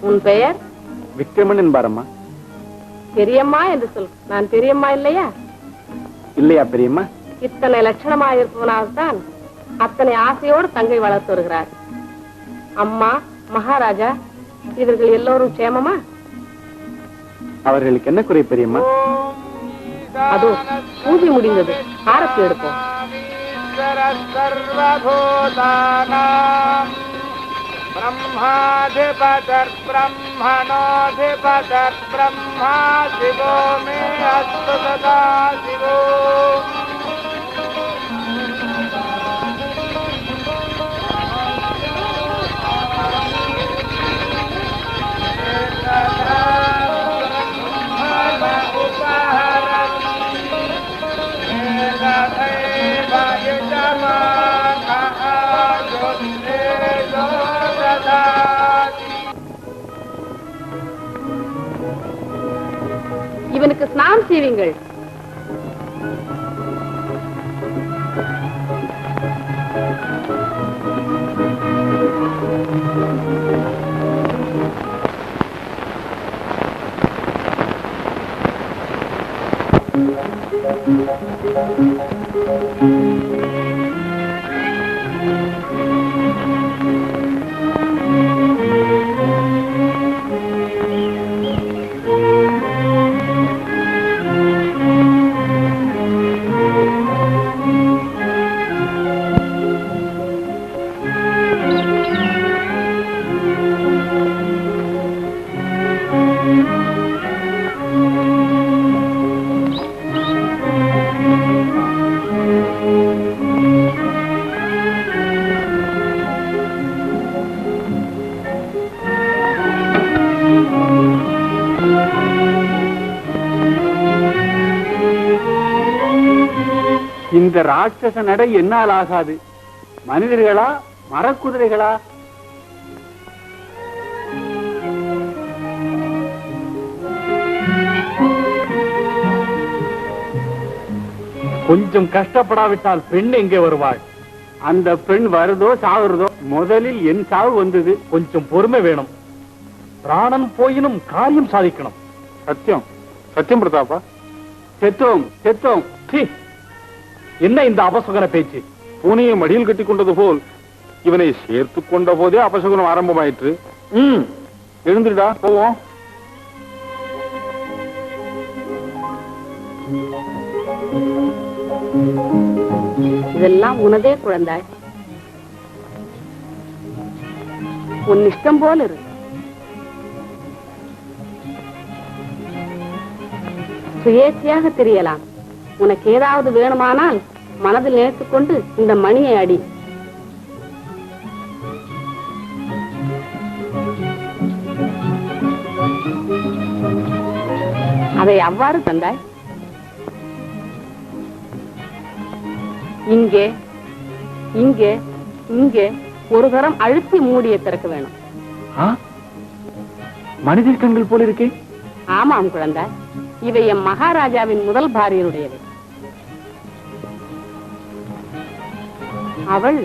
உன் பெயர்? விக்ரமன் என்பாரம்மா. பெரியம்மா என்று சொல். நான் பெரியம்மா இல்லையா? இல்லையா பெரியம்மா? இத்தனை லட்சணமாக இருப்பவனால்தான் அத்தனை ஆசையோடு தங்கை வளர்த்து வருகிறார். அம்மா, மகாராஜா இவர்கள் எல்லோரும் க்ஷேமமா? அவர்களுக்கு என்ன குறை பெரியம்மா? அதோ பூஜை முடிந்தது, ஆரத்தி எடுப்போம். ब्रह्माधिपतिर् ब्रह्मणोऽधिपतिर् ब्रह्मा शिवो मे अस्तु सदा शिवो। இவனுக்கு ஸ்நானம் செய்வீங்கள். இந்த ராட்சச நடை என்னால் ஆகாது. மனிதர்களா மரக்குதிரைகளா? கொஞ்சம் கஷ்டப்படாவிட்டால் பெண் எங்கே வருவாள்? அந்த பெண் வருதோ சாகுறதோ, முதலில் என் சாவு வந்தது. கொஞ்சம் பொறுமை வேணும். பிராணன் போயினும் காரியம் சாதிக்கணும். சத்தியம் சத்தியம் பிரதாப்பா. செத்தோம் செத்தோம். என்ன இந்த அபசகுன பேச்சு? பூனையை மடியில் கட்டி கொண்டது போல் இவனை சேர்த்து கொண்ட போதே அபசகுனம் ஆரம்பமாயிற்று. எழுந்துடா, போவோம். இதெல்லாம் உனதே குழந்தாய், உன் இஷ்டம் போல இரு. சுயேட்சையாக தெரியலாம். உனக்கு ஏதாவது வேணுமானால் மனதில் நினைத்துக் கொண்டு இந்த மணியை அடி. அதை அவ்வாறு தந்தாய். இங்கே இங்கே இங்கே ஒரு தரம் அழுத்தி மூடிய திறக்க வேணும். மனிதர் கண்கள் போல இருக்கே. ஆமாம் குழந்தாய், இவை எம் மகாராஜாவின் முதல் பாரியனுடையது. அவள்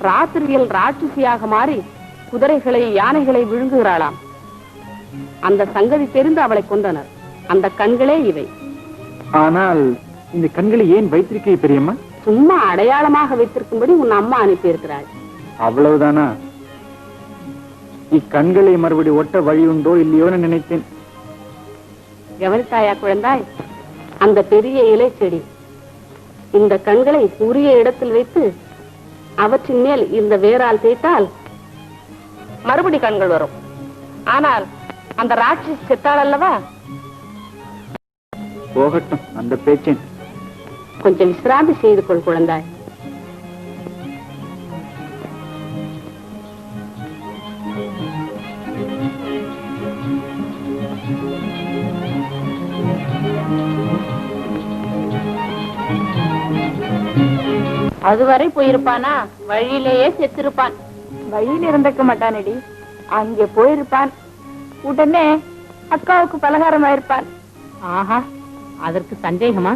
ராத்திரியில் ராட்சசியாக மாறி குதிரைகளை யானைகளை விழுங்குகிறாளாம். அந்த சங்கதி தெரிந்து அவளை கொண்டனர். அந்த கண்களே இவை. ஆனால் இந்த கண்களை ஏன் வைத்திருக்கே பெரியம்மா? சும்மா அடையாளமாக வைத்திருக்கும்படி உன் அம்மா அனுப்பி இருக்கிறாள். அவ்வளவுதானா? இக்கண்களை மறுபடி ஒட்ட வழி உண்டோ இல்லையோன்னு நினைத்தேன். கவனித்தாயா குழந்தாய்? அந்த பெரிய இலை செடி இந்த கண்களை உரிய இடத்தில் வைத்து அவற்றின் மேல் இந்த வேரால் தேய்த்தால் மறுபடி கண்கள் வரும். ஆனால் அந்த ராட்சசி செத்தாள் அல்லவா? போகட்டும் அந்த பேச்சேன். கொஞ்சம் விசிராந்தி செய்து கொள் குழந்தாய். அதுவரை போயிருப்பானா? வழியிலேயே செத்திருப்பான். வழியில் இருந்திருக்க மாட்டானடி, அங்கே போயிருப்பான். உடனே அக்காவுக்கு பலகாரம் ஆயிருப்பான். ஆஹா, அதற்கு சந்தேகமா?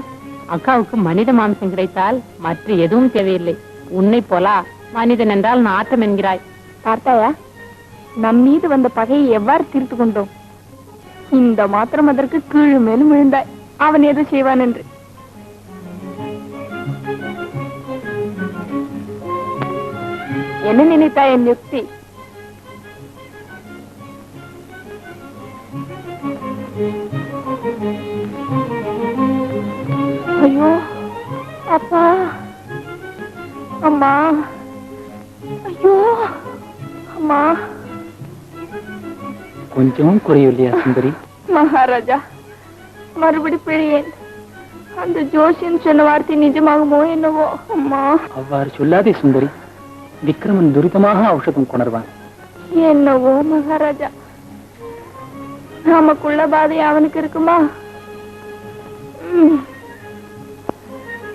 அக்காவுக்கு மனித மாம்சம் கிடைத்தால் மற்ற எதுவும் தேவையில்லை. உன்னை போலா மனிதன் என்றால் நாட்டம் என்கிறாய். பார்த்தாயா, நம் மீது வந்த பகையை எவ்வாறு தீர்த்து கொண்டோம்? இந்த மாத்திரம் அதற்கு கீழ் மேலும் விழுந்தாய். அவன் எது செய்வான் என்று. என்ன நினைத்தாய் என் யுக்தி? ஐயோ அப்பா, அம்மா, ஐயோ அம்மா. கொஞ்சம் குறையில்லையா சுந்தரி? மகாராஜா, மறுபடி பிழையேன். அந்த ஜோசியன் சொன்ன வார்த்தை நிஜமாகுமோ என்னவோ? அம்மா. அவ்வாறு சொல்லாதே சுந்தரி. விக்ரமன் துரிதமாக ஔஷதம் கொணர்வான். என்னவோ மகாராஜா, நமக்குள்ள பாதை அவனுக்கு இருக்குமா?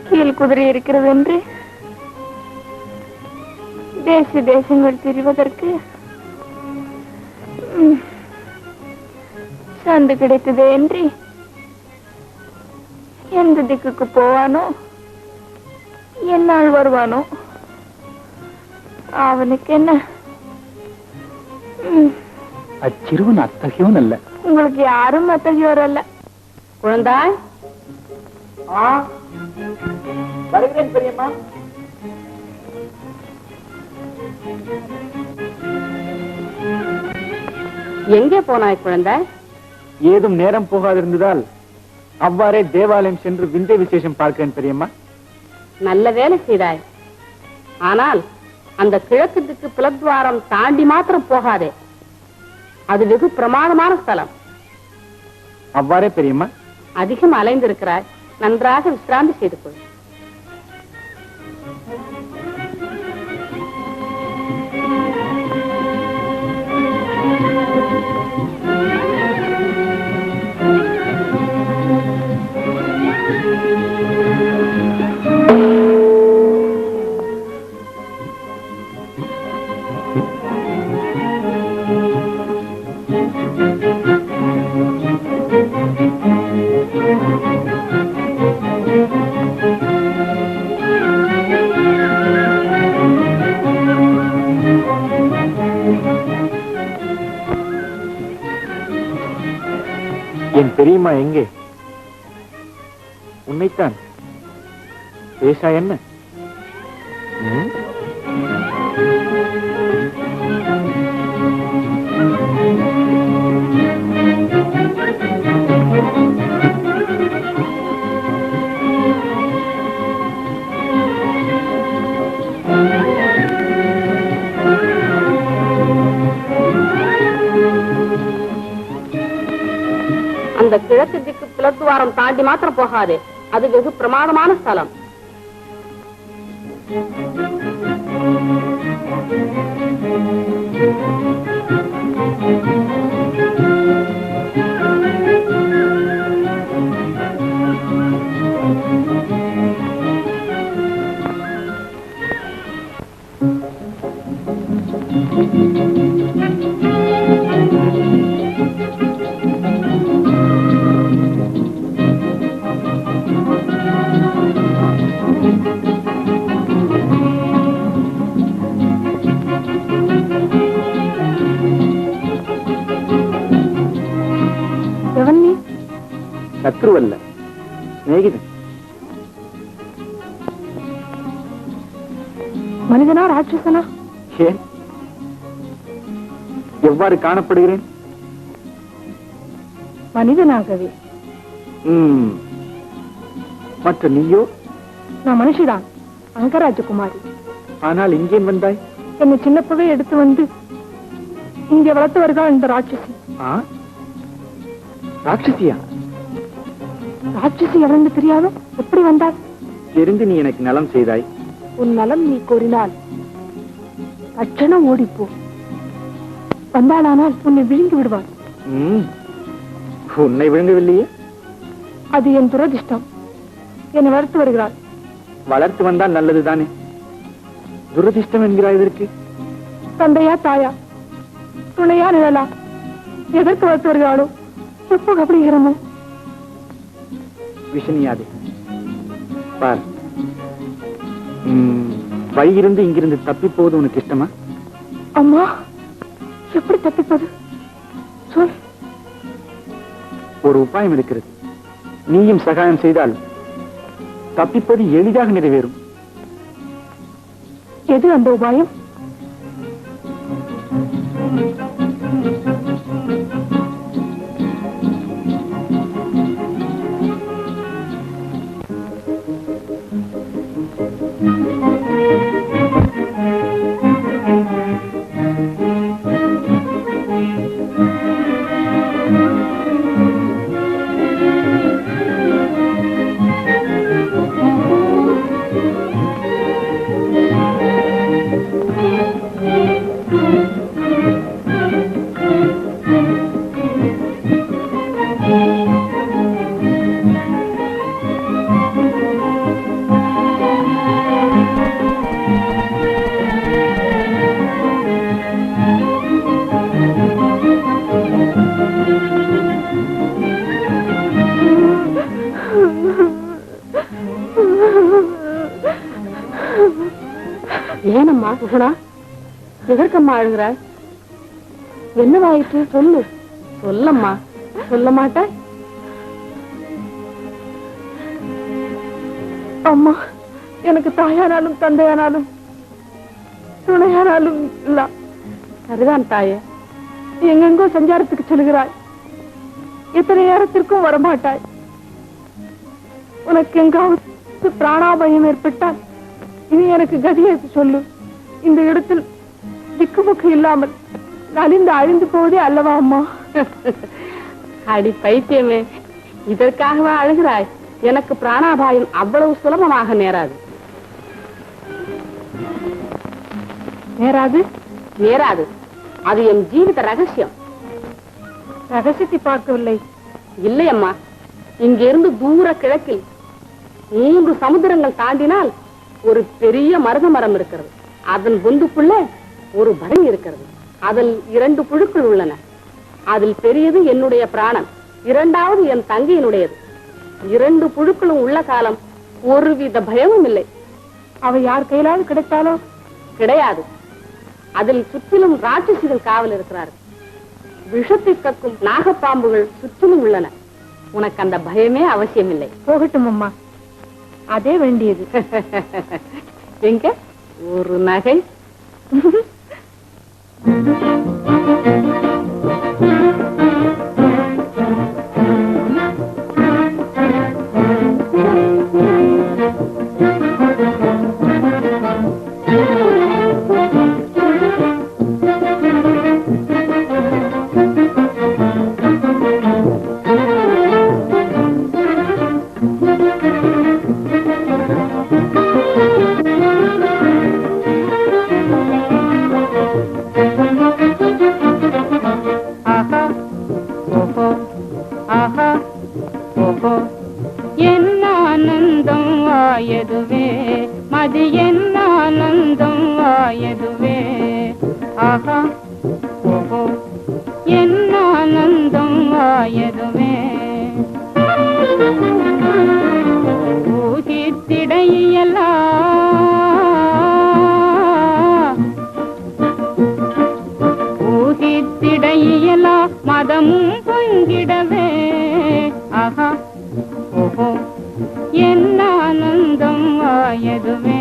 கீழ் குதிரை இருக்கிறது என்று தேச தேசங்கள் திரிவதற்கு சந்து கிடைத்ததே என்று எந்த திக்குக்கு போவானோ, என்னால் வருவானோ? அவனுக்கு என்ன? அச்சிறுவன் அத்தகையோன் அல்ல. உங்களுக்கு யாரும் அத்தகையோர் அல்ல. குழந்தாய், வருகிறேன் பெரியம்மா. எங்கே போனாய் குழந்தாய்? ஏதும் நேரம் போகாதிருந்ததால் அவ்வாறே தேவாலயம் சென்று விந்தை விசேஷம் பார்க்கிறேன் பெரியம்மா. நல்ல வேலை செய்தாய். ஆனால் அந்த கிழக்கு திக்கு புலத்வாரம் தாண்டி மாத்திரம் போகாதே. அது வெகு பிரமாதமான ஸ்தலம். அவ்வாறே பெரியம்மா. அதிகம் அலைந்திருக்கிறாய், நன்றாக விசிராந்தி செய்து கொள். என் பெரியம்மா எங்கே? உன்னைத்தான். பேசா என்ன? அந்த கிழக்கு திக்கு புலத்துவாரம் தாண்டி மாத்திரம் போகாதே. அது வெகு பிரமாதமான ஸ்தலம். சத்ருவல்ல, சிநேகிதன். மனிதனா ராட்சசனா? ஏன் எவ்வாறு காணப்படுகிறேன்? மனிதனாகவே. மற்ற நீயோ? நான் மனுஷிதான், அங்கராஜகுமாரி. ஆனால் இங்கே வந்தாய்? என்னை சின்னப்பவே எடுத்து வந்து இங்கே வளர்த்து வருகிறாள் இந்த ராட்சசி. ராட்சசியா? ராட்சசி எவரென்று தெரியாதோ எப்படி வந்தாள்? தெரிந்து நீ எனக்கு நலம் செய்தாய். உன் நலம் நீ கோரினால் தட்சணம் ஓடிப்போ. வந்தாளானால் உன்னை விழுங்கி விடுவாள். உன்னை விழுங்கவில்லையே? அது என் துரதிர்ஷ்டம். என்னை வளர்த்து வருகிறாள். வளர்த்து வந்தால் நல்லதுதானே. துரதிர்ஷ்டம் என்கிறாய் இதற்கு? தந்தையா தாயா, துணையா நிழலா, எதற்கு வளர்த்து வருகிறாளோ எப்போ கபடிகிறமோ? விஷனியாதே. பார், வழியிருந்து இங்கிருந்து தப்பி போவது உனக்கு இஷ்டமா? அம்மா, எப்படி தப்பிப்பது? சொல். ஒரு உபாயம் இருக்கிறது. நீயும் சகாயம் செய்தால் தப்பிப்பது எளிதாக நிறைவேறும். எது அந்த உபாயம்? ஏனம்மா சுகுணா, எதற்கம்மா அழுகிறாய்? என்னவாயிற்று? சொல்லு. சொல்லம்மா. சொல்ல மாட்டாய்? அம்மா, எனக்கு தாயானாலும் தந்தையானாலும் துணையானாலும் இல்ல. அதுதான் தாயே, எங்கெங்கோ சஞ்சாரத்துக்கு செல்கிறாய், எத்தனை நேரத்திற்கும் வரமாட்டாய். உனக்கு எங்காவது பிராணாபயம் ஏற்பட்டால் இனி எனக்கு கதியை சொல்லு. இந்த இடத்தில் திக்குமுக்கு இல்லாமல் நலிந்து அழிந்து போவதே அல்லவா அம்மா? அடி பைத்தியமே, இதற்காகவா அழுகிறாய்? எனக்கு பிராணாபாயம் அவ்வளவு சுலபமாக நேராது. நேராது? நேராது. அது என் ஜீவித ரகசியம். ரகசியத்தை பார்க்கவில்லை. இல்லை அம்மா, இங்கிருந்து தூர கிழக்கில் 3 சமுத்திரங்கள் தாண்டினால் ஒரு பெரிய மருத மரம் இருக்கிறது. அதன் பொந்துக்குள்ள ஒரு பரணி இருக்கிறது. அதில் 2 புழுக்கள் உள்ளன. அதில் பெரியது என்னுடைய பிராணன், 2வது என் தங்கையினுடையது. 2 புழுக்களும் உள்ள காலம் ஒருவித பயமும் இல்லை. அவை யார் கையிலாவது கிடைத்தாலோ? கிடையாது. அதில் சுற்றிலும் ராட்சசிகள் காவல் இருக்கிறார்கள். விஷத்தை கக்கும் நாகப்பாம்புகள் சுற்றிலும் உள்ளன. உனக்கு அந்த பயமே அவசியமில்லை. போகட்டும் அம்மா, அதே வேண்டியது. எங்க ஒரு நகை? மதமும் பொங்கிடவே ஆஹா ஓஹோ என்ன ஆனந்தம் ஆயதுவே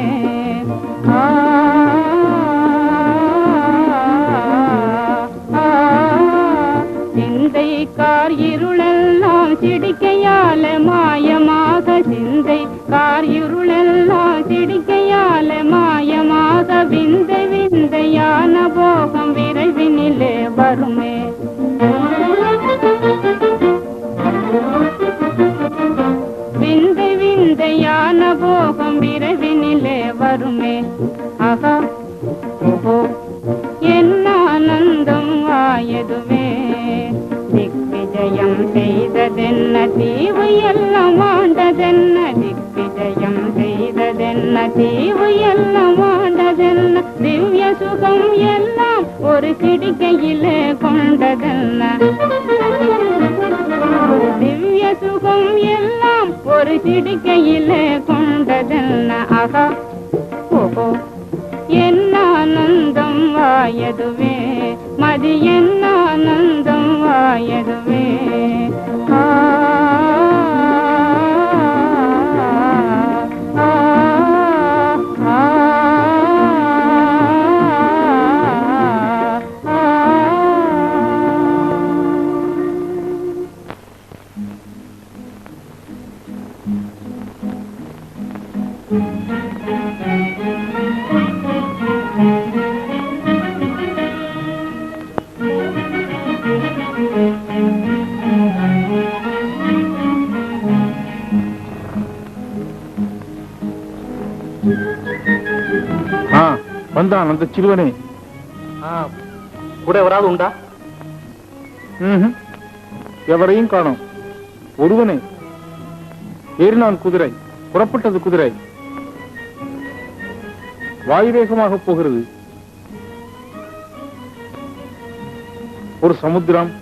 சிந்தை கார் இருளெல்லாம் சிடிக்கையால மாயமாக சிந்தை கார் இருளெல்லாம் சிடிக்கையால மாயமாக விந்தை விந்தையான போகம் விரைவினிலே வருமே விந்தை விந்தையான போகம் விரைவினிலே வருமே ஆஹா ஓஹோ என்ன ஆனந்தம் ஆயதுவே திக்விஜயம் செய்ததென்ன தீவு எல்லாம் ஆண்டதென்ன திக்விஜயம் செய்ததென்ன தீவு எல்லாம் ஆண்டதென்ன திவ்ய சுகம் எல்லாம் ஒரு சிடிக்கையிலே கொண்டதென்ன திவ்ய சுகம் எல்லாம் ஒரு சிடிக்கையிலே கொண்டதென்ன ஆஹா ஓஹோ என்ன ஆனந்தம் ஆயதுவே மதி என்ன ஆனந்தம் ஆயதுவே வந்தான் அந்த சிறுவனே. கூட வராது உண்டா? எவரையும் காணோம். ஒருவனே ஏறினான் குதிரை. புறப்பட்டது குதிரை. வாயுவேகமாக போகிறது. ஒரு சமுத்திரம்,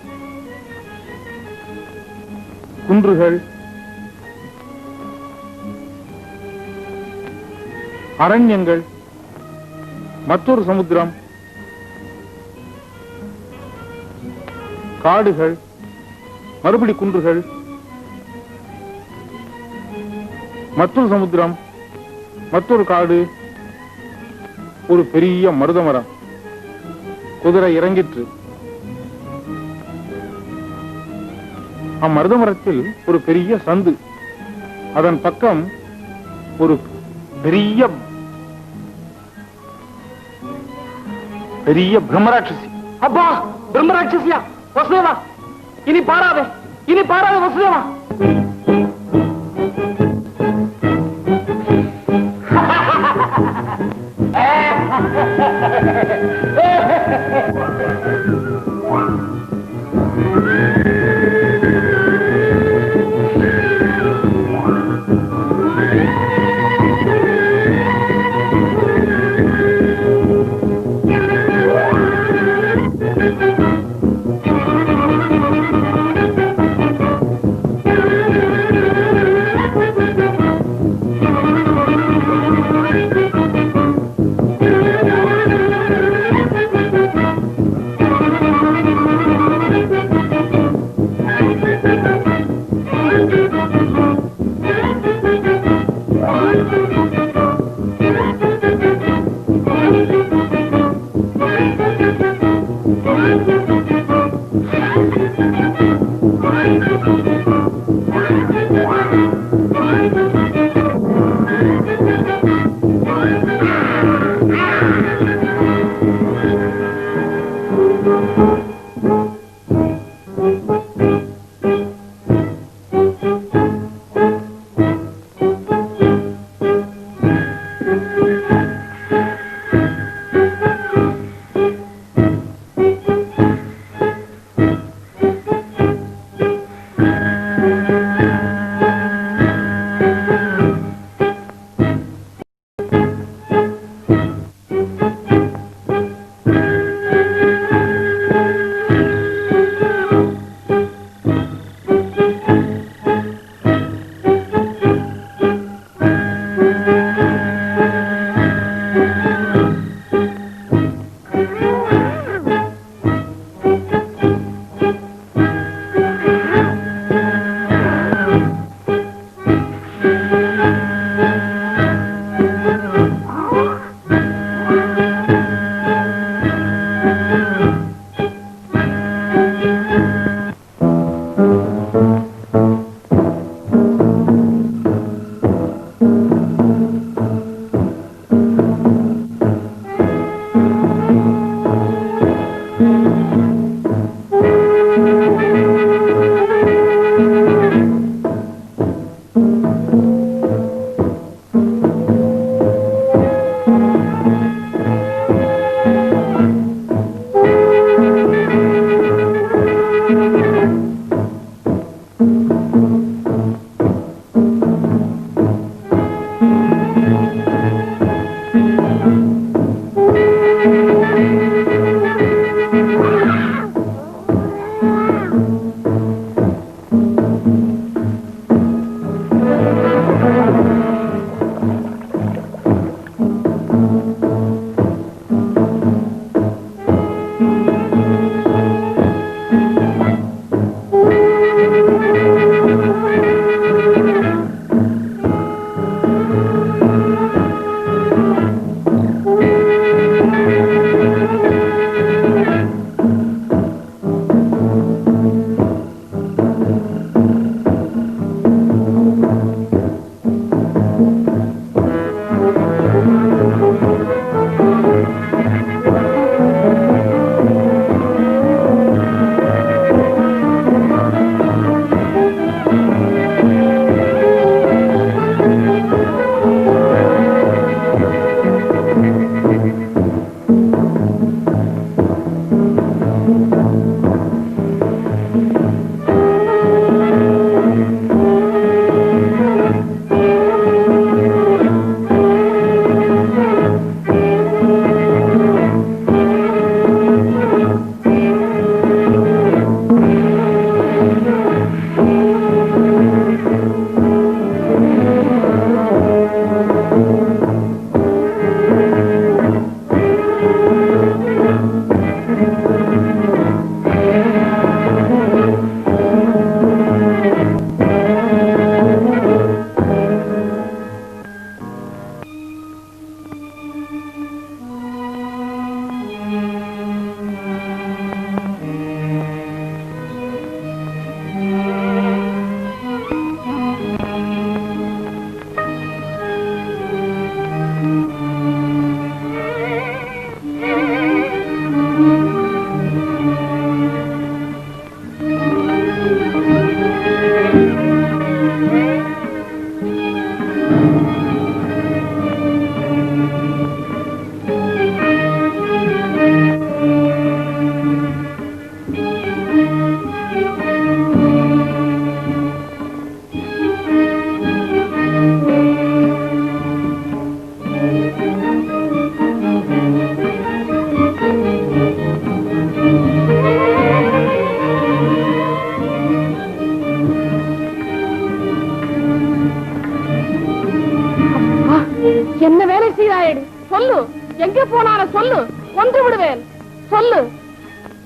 குன்றுகள், அரண்யங்கள், மற்றொரு சமுத்திரம், காடுகள், மறுபடி குன்றுகள், மற்றொரு சமுத்திரம், மற்றொரு காடு, ஒரு பெரிய மருத மரம். குதிரை இறங்கிற்று. அம்மருத மரத்தில் ஒரு பெரிய சந்து. அதன் பக்கம் ஒரு பெரிய பெரிய பிரம்மராட்சசி. அப்பா, பிரம்மராட்சசியா? வசுதேவா, இனி பாராதே, இனி பாராதே வசுதேவா.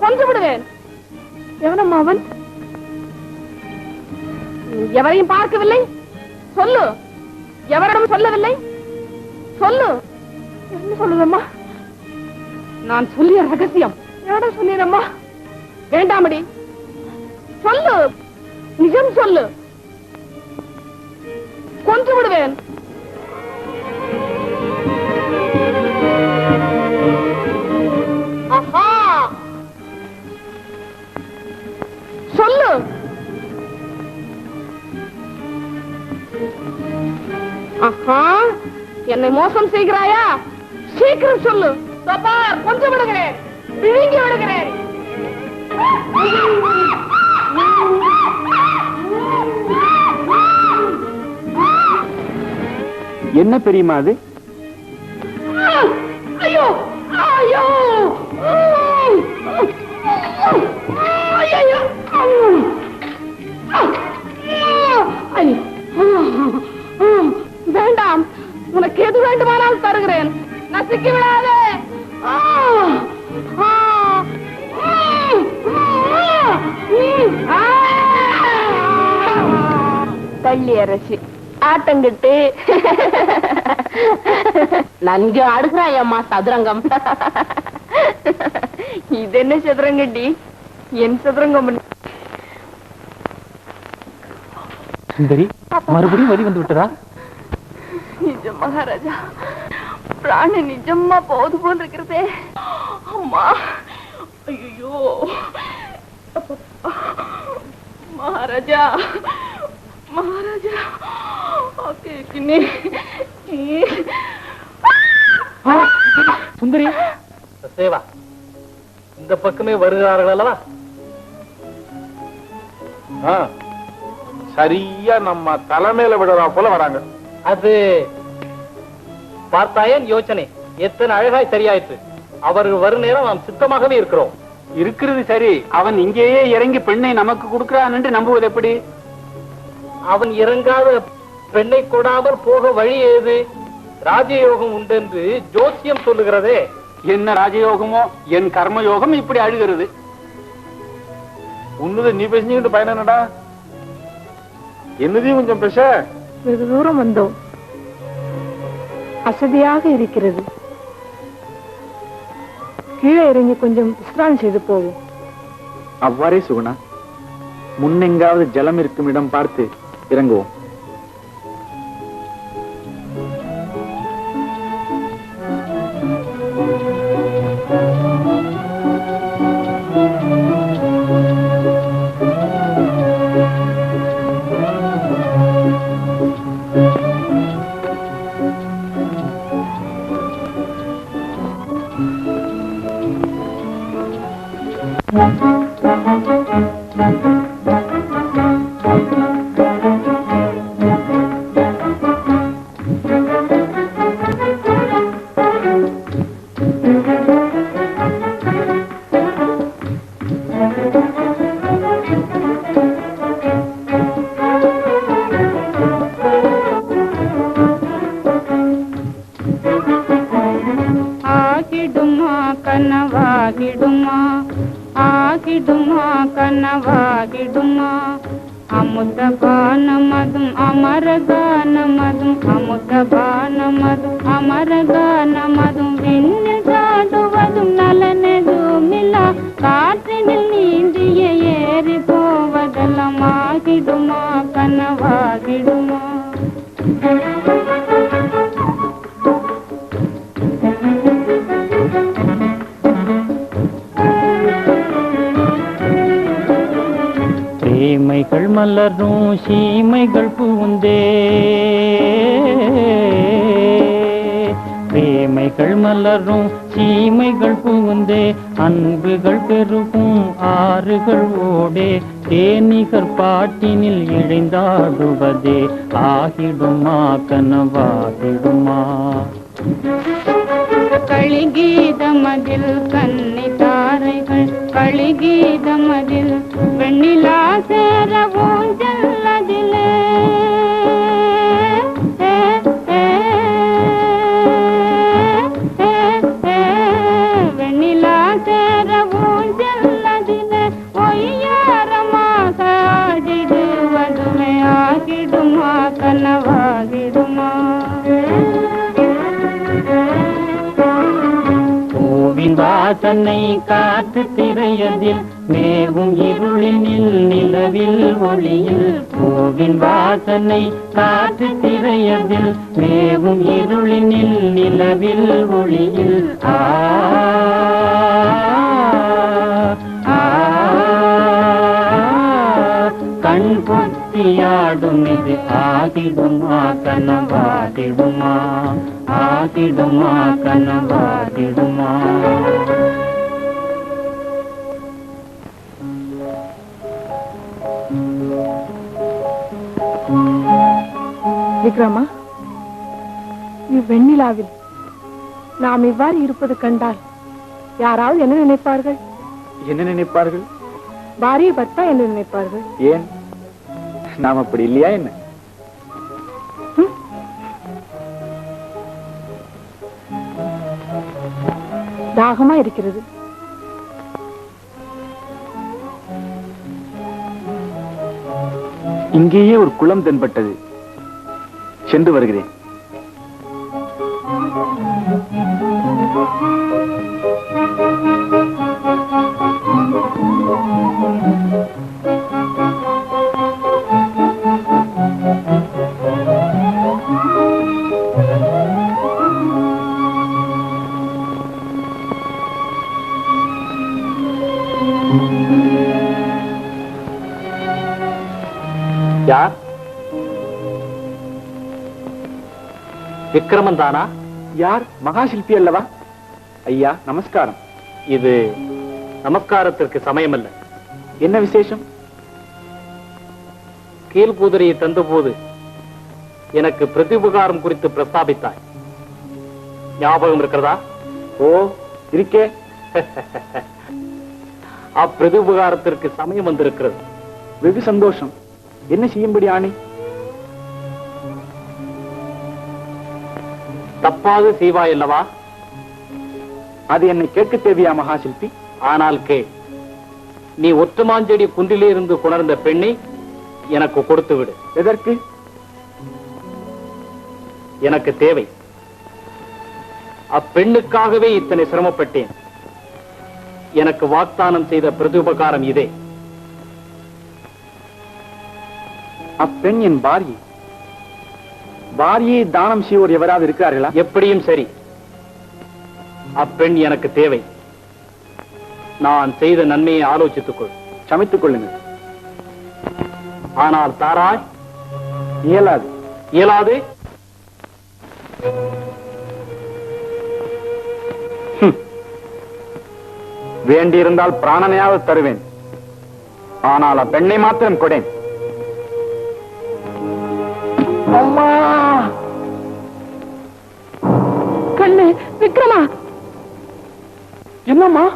கொன்று விடுவேன். எவனம்மா அவன்? எவரையும் பார்க்கவில்லை? சொல்லு. எவரிடம் சொல்லவில்லை? சொல்லு. என்ன சொல்லுதம்மா? நான் சொல்லிய ரகசியம் யாரும் சொல்லிடம்மா? வேண்டாமடி, சொல்லு. நிஜம் சொல்லு. கொன்று விடுவேன். ஆஹா, சொல்லு. ஆஹா, என்னை மோசம் செய்கிறாயா? சீக்கிரம் சொல்லு. கொஞ்சம் விடுகிறேன், விழுங்கி விடுகிறேன். என்ன பெரியமா அது? ஐயோ ஐயோ வேண்டாம், உனக்கு எது வேண்டுமானால் தருகிறேன். நசுக்கி விடாதே. தள்ளி அரசி ஆட்டங்கிட்டு நன்கு ஆடுகிறாய் அம்மா சதுரங்கம். இது என்ன சதுரங்கட்டி? என் சதுரங்கம். சுந்தரி, மறுபடியும் வலி வந்து விட்டதா? நிஜம் மகாராஜா, பிராண நிஜமா போது போல் இருக்கிறதே. அம்மா, ஐயோ மகாராஜா, மகாராஜா சுந்தரி, சேவா இந்த பக்கமே வருகிறார்கள் அல்லவா? சரியா நம்ம தலைமையில விடுறா போல வராங்க. அது பார்த்தாயன் யோசனை எத்தனை அழகாய் சரியாயிற்று. அவர்கள் வரும் நேரம் நாம் சித்தமாகவே இருக்கிறோம். இருக்கிறது சரி, அவன் இங்கேயே இறங்கி பெண்ணை நமக்கு கொடுக்கிறான் என்று நம்புவது எப்படி? அவன் இறங்காத பெண்ணை கொடாமல் போக வழி ஏது? ராஜயோகம் உண்டென்று ஜோசியம் சொல்லுகிறதே. என்ன ராஜயோகமோ, என் கர்மயோகம் இப்படி அழுகிறது. உன்னது நீ பேசிட்டு பயனடா, என்னதையும் கொஞ்சம் பேச. வெகு தூரம் வந்தோம், அசதியாக இருக்கிறது. கீழே இறங்கி கொஞ்சம் விசிராம் செய்து போவோம். அவ்வாறே சுகுணா, முன்னெங்காவது ஜலம் இருக்கும் இடம் பார்த்து இறங்குவோம். மலரும் சீமைகள் பூந்தே, பிரேமைகள் மலரும் சீமைகள் பூந்தே, அன்புகள் பெருகும் ஆறுகள் ஓடே, தேனிகர் பாட்டினில் இழைந்தாடுவதே, ஆகிடுமா கனவாகிடுமா? களிகீதமதில் கன்னி தாரைகள், களிகீதமதில் வெண்ணிலா சேர ஊஞ்சல்லதிலே, வெண்ணிலா சேர ஊஞ்சல்ல திரையதில் மேவும் இருளினில் நிலவில் ஒளியில் பூவின் வாசனை காற்று திரையதில் மேவும் இருளினில் நிலவில் ஒளியில் கண் பொத்தியாடும் இது ஆகிடுமா கனவாகிடுமா ஆகிடுமா கனவாகிடுமா. விக்ரமா, இவ்வெண்ணிலாவில் நாம் இவ்வாறு இருப்பது கண்டால் யாராவது என்ன நினைப்பார்கள்? என்ன நினைப்பார்கள்? பாரிய பர்த்தா என்று நினைப்பார்கள். ஏன், நாம் அப்படி இல்லையா என்ன? தாகமா இருக்கிறது. இங்கேயே ஒரு குளம் தென்பட்டது, சென்று வருகிறேன். யார்? விக்ரமன் தானா? யார்? மகாசில்பி அல்லவா? ஐயா நமஸ்காரம். இது நமஸ்காரத்திற்கு சமயமல்ல. என்ன விசேஷம்? கீழ்பூதரியை தந்தபோது எனக்கு பிரதிபகாரம் குறித்து பிரஸ்தாபித்தாய், ஞாபகம் இருக்கிறதா? ஓ, இருக்கே. அப்பிரதிபகாரத்திற்கு சமயம் வந்திருக்கிறது. வெகு சந்தோஷம். என்ன செய்யும்படி ஆணை? தப்பாது செய்வாய் அல்லவா? அது என்னை கேட்க தேவையா மகாசில்பி? ஆனால் கே, நீ ஒற்றுமாஞ்செடி குன்றிலே இருந்து கொணர்ந்த பெண்ணை எனக்கு கொடுத்து விடு. எதற்கு? எனக்கு தேவை. அப்பெண்ணுக்காகவே இத்தனை சிரமப்பட்டேன். எனக்கு வாக்தானம் செய்த பிரதிபகாரம் இதே. அப்பெண் என் பாரியை. பாரியை தானம் செய்வோர் எவராது இருக்கிறார்களா? எப்படியும் சரி, அப்பெண் எனக்கு தேவை. நான் செய்த நன்மையை ஆலோசித்துக் கொள். சமைத்துக் கொள்ளுங்கள். ஆனால் தாராய்? இயலாது. இயலாது? வேண்டியிருந்தால் பிராணனையாவது தருவேன். ஆனால் அப்பெண்ணை மாத்திரம் கொடேன். அம்மா, கண்ணு. விக்ரமா, என்னம்மா?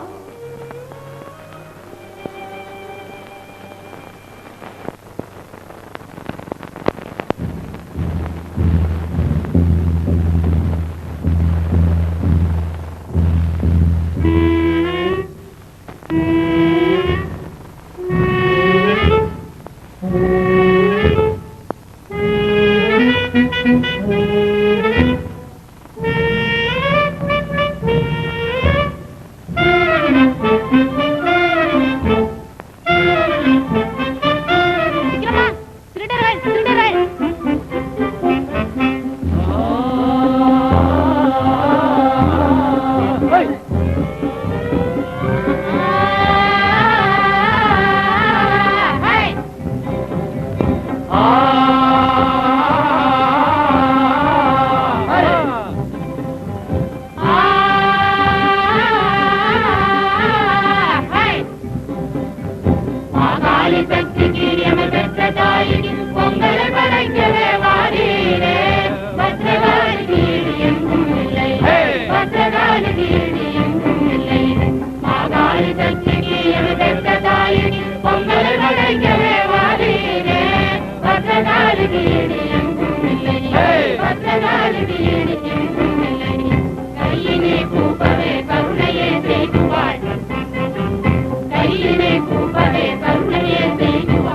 கையிலே கூப்பவே கருணையே செய்வாள்.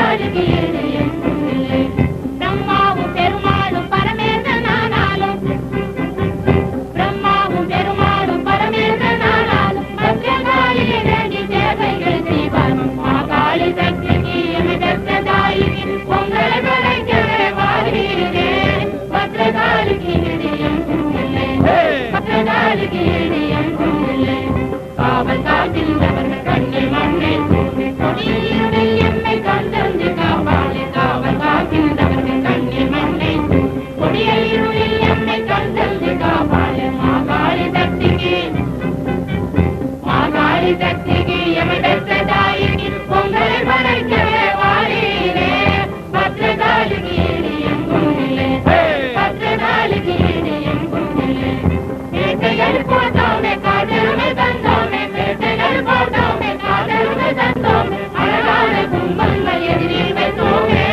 காளிக்கு ஈடு எங்கும் இல்லை. பிரம்மாவும் பெருமாளும் பரமேசனானாலும் பிரம்மாவும் பெருமாளும் பரமேசனானாலும் பத்ரகாளியை வேண்டி சேவைகள் செய்வார். மாகாளி சக்திக்கு எமிதத்தாயினி உங்களை படைக்கவே வாரீரே. பத்ரகாளிக்கு ஈடு எங்கும் இல்லை. பத்ரகாளிக்கு ஈடு எங்கும் இல்லை. காவல் காக்கின்றவர்கள் கண்ணில் மண்ணை தூவி கொடியிருளில் எம்மை கண்டந்து காப்பாளி. காவல் காக்கின்றவர்கள் கண்ணில் மண்ணை தூவி கொடியிருளில் எம்மை கண்டந்து காப்பாளி. மாகாளி சக்திக்கு எமிதத்தாயினி உங்களை படைக்கவே வாரீரே. பத்ரகாளிக்கு ஈடு எங்கும் இல்லை. பத்ரகாளிக்கு ஈடு எங்கும் இல்லை. வேட்டைகள் போட்டோமே காதலுமே தந்தோமே. வேட்டைகள் போட்டோமே காதலுமே தந்தோமே. அழகான கும்பங்கள் எதிரில் வைத்தோமே.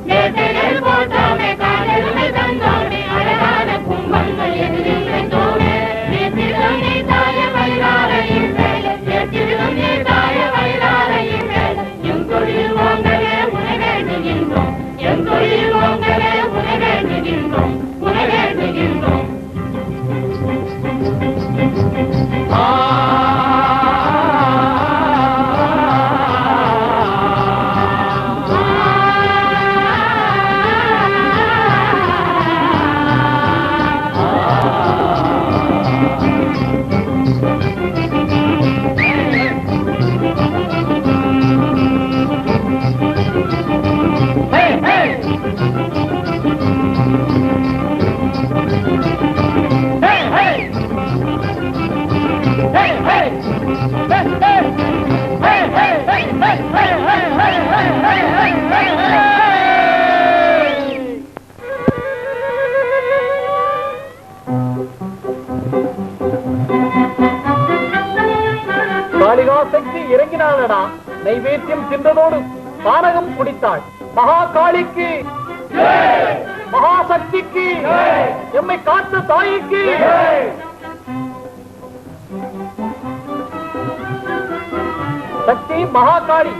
வேட்டைகள் போட்டோமே காதலுமே தந்தோமே. அழகான கும்பங்கள் எதிரில் வைத்தோமே. நேற்றிலும் நீ தாய வயிறாரையும் மேலே. நேற்றிலும் நீ தாய வயிறாரையும் மேலே. எங்கொழில் ஓங்கவே உனை வேண்டுகின்றோம். எங்கொழில் ஓங்கவே உனை வேண்டுகின்றோம். உனை வேண்டுகின்றோம். காளிகாசக்தி இறங்கினாளடா. நைவேத்தியம் தின்றதோடு பானகம் குடித்தாள். மகாகாளிக்கு மகாசக்திக்கு எம்மை காத்த தாய்க்கு சக்தி மகாகாளி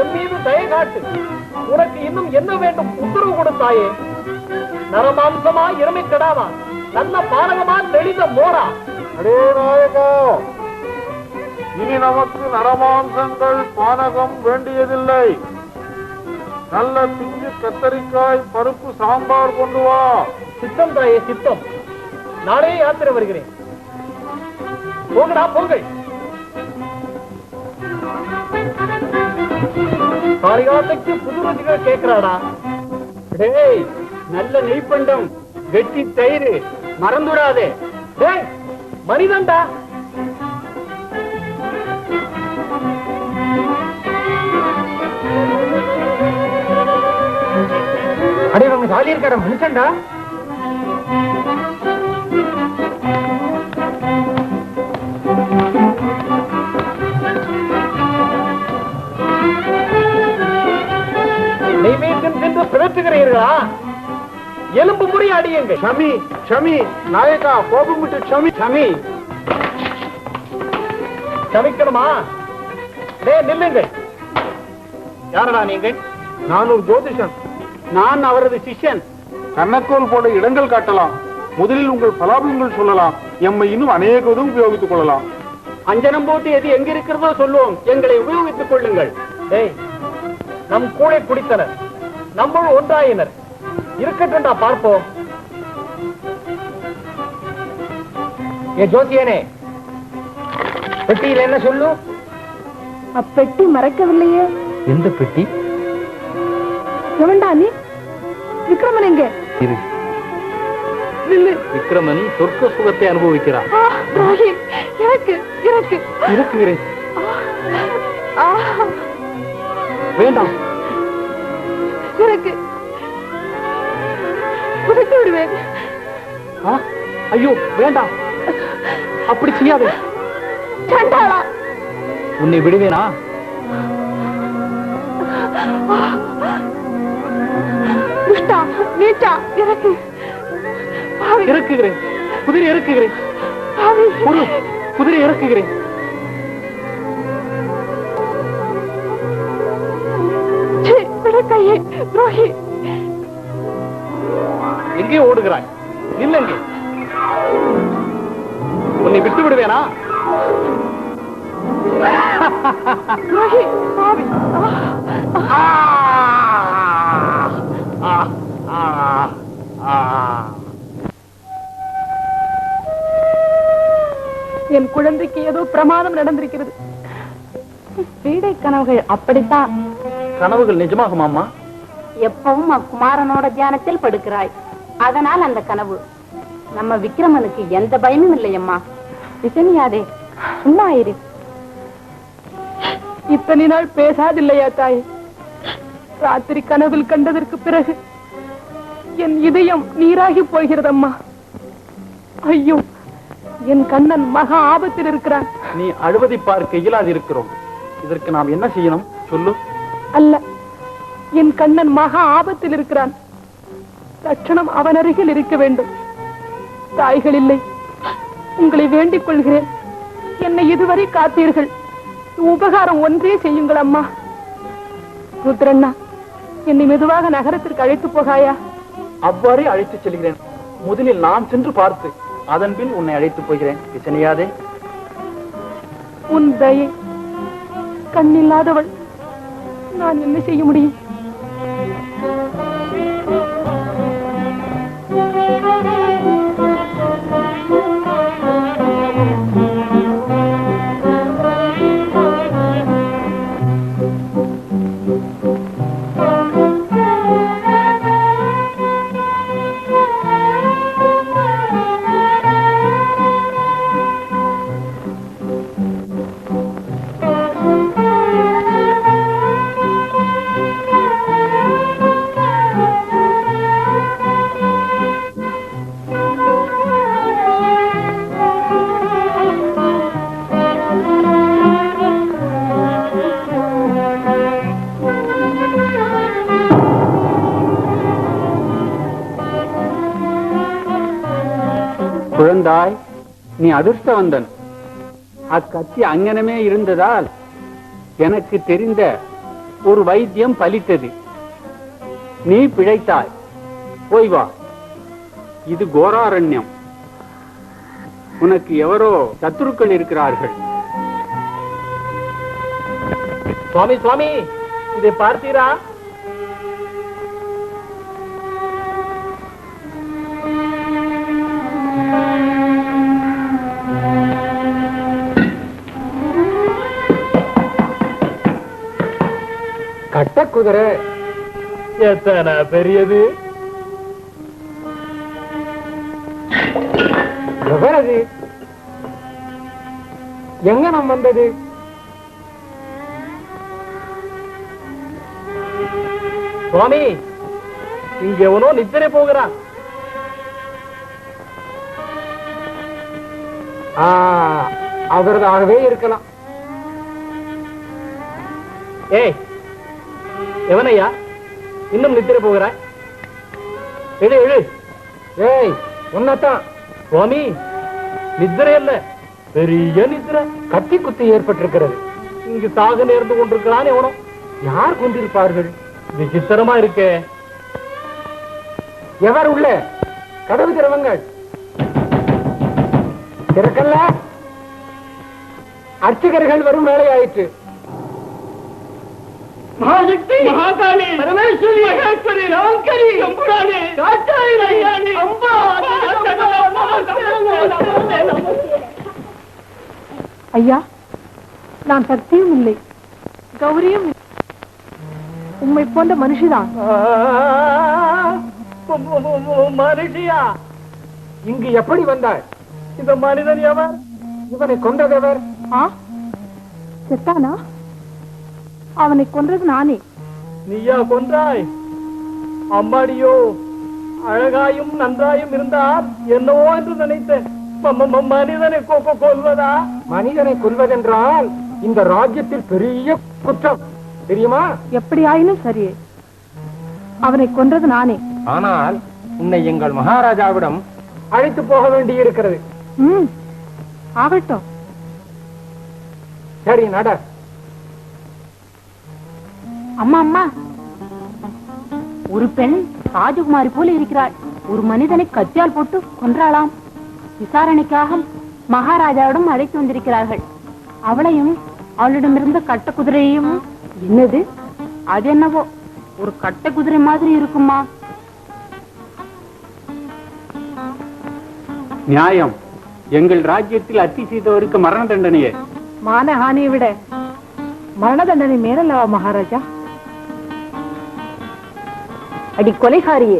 எம் மீது தயை காட்டு. உனக்கு இன்னும் என்ன வேண்டும் உத்தரவு கொடுத்தாயே. நரமாம்சமா எருமை கடாவா, நல்ல பானகமா தெளிந்த மோரா. அடே நாயகா, இனி நமக்கு நரமாம்சங்கள் பானகம் வேண்டியதில்லை. நல்ல பிஞ்சு கத்தரிக்காய் பருப்பு சாம்பார் கொண்டு வா. சித்தம் தாயே சித்தம். நாளே யாத்திரை வருகிறேன். போங்கடா பொங்கல். காளிகாசக்தி புது ருசிகள் கேட்கிறாடா. டேய், நல்ல நெய்ப்பண்டம், வெட்டி தயிர் மறந்துடாதே. டேய் மனிதன்டா. அடே உங்க ஜாலி இருக்காட மனுஷன்டா. நைவேத்தியம் சென்று பிறத்துகிறீர்களா? எலும்பு முறி அடியுங்கள். ஷமி ஷமி நாயகா, கோபம் விட்டு ஷமி ஷமி. சமைக்கணுமா? டே நில்லுங்கள். யாரடா நீங்கள்? நான் ஒரு ஜோதிஷன். நான் அவரது சிஷ்யன். கண்ணக்கோல் போட இடங்கள் காட்டலாம். முதலில் உங்கள் பலாபங்கள் சொல்லலாம். எம்மை இன்னும் அநேகதும் உபயோகித்துக் கொள்ளலாம். அஞ்சனம் போட்டு எது எங்க இருக்கிறதோ சொல்லுவோம். எங்களை உபயோகித்துக் கொள்ளுங்கள். டேய், நம் கூடை குடித்தனர், நம்மளும் ஒன்றாயினர். இருக்கட்டும்டா பார்ப்போம். ஏ ஜோதியனே, பெட்டியில் என்ன சொல்லு? அப்பெட்டி மறைக்கவில்லையே. எந்த பெட்டி? எவன்டா நீ? விக்ரமன் எங்க? இது விக்ரமன் சொர்க்க சுகத்தை அனுபவிக்கிறான். எனக்கு எனக்கு இருக்குகிறேன். வேண்டாம், எனக்கு உதைத்து விடுவேன். ஐயோ வேண்டாம், அப்படி செய்யாதே. சண்டாளா, உன்னை விடுவேனா? துஷ்டா, நீச்சா, எனக்கு இறக்குகிறேன். குதிரை இறக்குகிறேன். குதிரை இறக்குகிறேன். தாயே, துரோகி. எங்கே ஓடுகிறாய்? இல்லைங்க, உன்னை விட்டு விடுவேனா? துரோகி, பாவி. என் குழந்தைக்கு ஏதோ பிரமாதம் நடந்திருக்கிறது. பீடை கனவுகள் அப்படித்தான். கனவுகள் நிஜமாகுமாமா? எப்பவும் குமாரனோட தியானத்தில் படுக்கிறாய், அதனால் அந்த கனவு. நம்ம விக்ரமனுக்கு எந்த பயமும் இல்லையம்மா. விசனியாதே, சும்மா இரு. இத்தனை நாள் பேசாதில்லையா தாய்? ராத்திரி கனவில் கண்டதற்கு பிறகு என் இதயம் நீராகி போகிறதம்மா. ஐயோ, என் கண்ணன் மகா ஆபத்தில் இருக்கிறான். நீ அழுவதை பார்க்க இயலாது இருக்கிறோம். இதற்கு நாம் என்ன செய்யணும் சொல்லு. அல்ல, என் கண்ணன் மகா ஆபத்தில் இருக்கிறான். லட்சணம் அவன் அருகில் இருக்க வேண்டும். தாய்கள் இல்லை, உங்களை வேண்டிக் கொள்கிறேன். என்னை இதுவரை காத்தீர்கள், உபகாரம் ஒன்றே செய்யுங்கள் அம்மா. ருத்ரண்ணா, என்னை மெதுவாக நகரத்திற்கு அழைத்து போகாயா? அவ்வாறே அழைத்து செல்கிறேன். முதலில் நான் சென்று பார்த்து அதன் பின் உன்னை அழைத்து போகிறேன். விசனியாதே. உன் தயை. கண்ணில்லாதவள், நான் என்ன செய்ய முடியும்? குழந்தாய், நீ அதிர்ஷ்டவந்தன். அக்கத்தி அங்கனமே இருந்ததால் எனக்கு தெரிந்த ஒரு வைத்தியம் பலித்தது. நீ பிழைத்தாய். போய் வா. இது கோராரண்யம். உனக்கு எவரோ சத்துருக்கள் இருக்கிறார்கள். சுவாமி, சுவாமி, இதை பார்த்தீரா? கட்ட குதிரை எத்தனை பெரியது! எவரது? எங்க நாம் வந்தது? சுவாமி, இங்க எவனோ நித்திரை போகிறான். அவரதாகவே இருக்கலாம். ஏய், எவனையா இன்னும் நித்திரை போகிறாய்? எழு எழு. ஏய், உன்னதான். சுவாமி, நித்திரை அல்ல, பெரிய நித்திரை. கத்தி குத்தி ஏற்பட்டிருக்கிறது. இங்கு சாக நேர்ந்து கொண்டிருக்கிறான் எவனோ. யார் கொண்டிருப்பார்கள்? விசித்திரமா இருக்கே. எவர் உள்ள? கதவு திறவுங்கள். திறக்கல்ல. அர்ச்சகர்கள் வரும் வேலையாயிற்று. மகாசக்தி, மகாகாளி, பரமேஸ்வரி, மகேஸ்வரி, ராங்கரி, அம்புராணி, காட்டாயி, ஐயாணி, அம்பா, ஐயா, நான் சக்தியும் இல்லை, கௌரியும் இல்லை. உம்மை போன்ற மனுஷிதான். மனுஷியா? இங்கு எப்படி வந்தாய்? இந்த மனிதன் எவர்? இவனை கொண்டதவர்? செத்தானா? அவனை கொன்றது நானே. நீயா கொன்றாய்? அம்மாடியோ, அழகாயும் நன்றாயும் இருந்தால் என்னவோ என்று நினைத்தேன். மனிதனை கொல்வதா? மனிதனை கொல்வதென்றால் இந்த ராஜ்யத்தில் பெரிய குற்றம், தெரியுமா? எப்படி ஆயினும் சரியே, அவனை கொன்றது நானே. ஆனால் உன்னை எங்கள் மகாராஜாவிடம் அழைத்து போக வேண்டியிருக்கிறது. ஆகட்டும். சரி, நட. அம்மா அம்மா, ஒரு பெண் ராஜகுமாரி போல இருக்கிறாள். ஒரு மனிதனை கத்தியால் போட்டு கொன்றாளாம். விசாரணைக்காக மகாராஜாவிடம் அழைத்து வந்திருக்கிறார்கள். அவளையும் அவளிடமிருந்த கட்ட குதிரையையும். என்னது? அது என்னவோ ஒரு கட்ட குதிரை மாதிரி இருக்குமா? நியாயம். எங்கள் ராஜ்யத்தில் அத்தி செய்தவருக்கு மரண தண்டனையே. மானஹானியை விட மரண தண்டனை மேலல்லவா மகாராஜா? அடி கொலைகாரியே,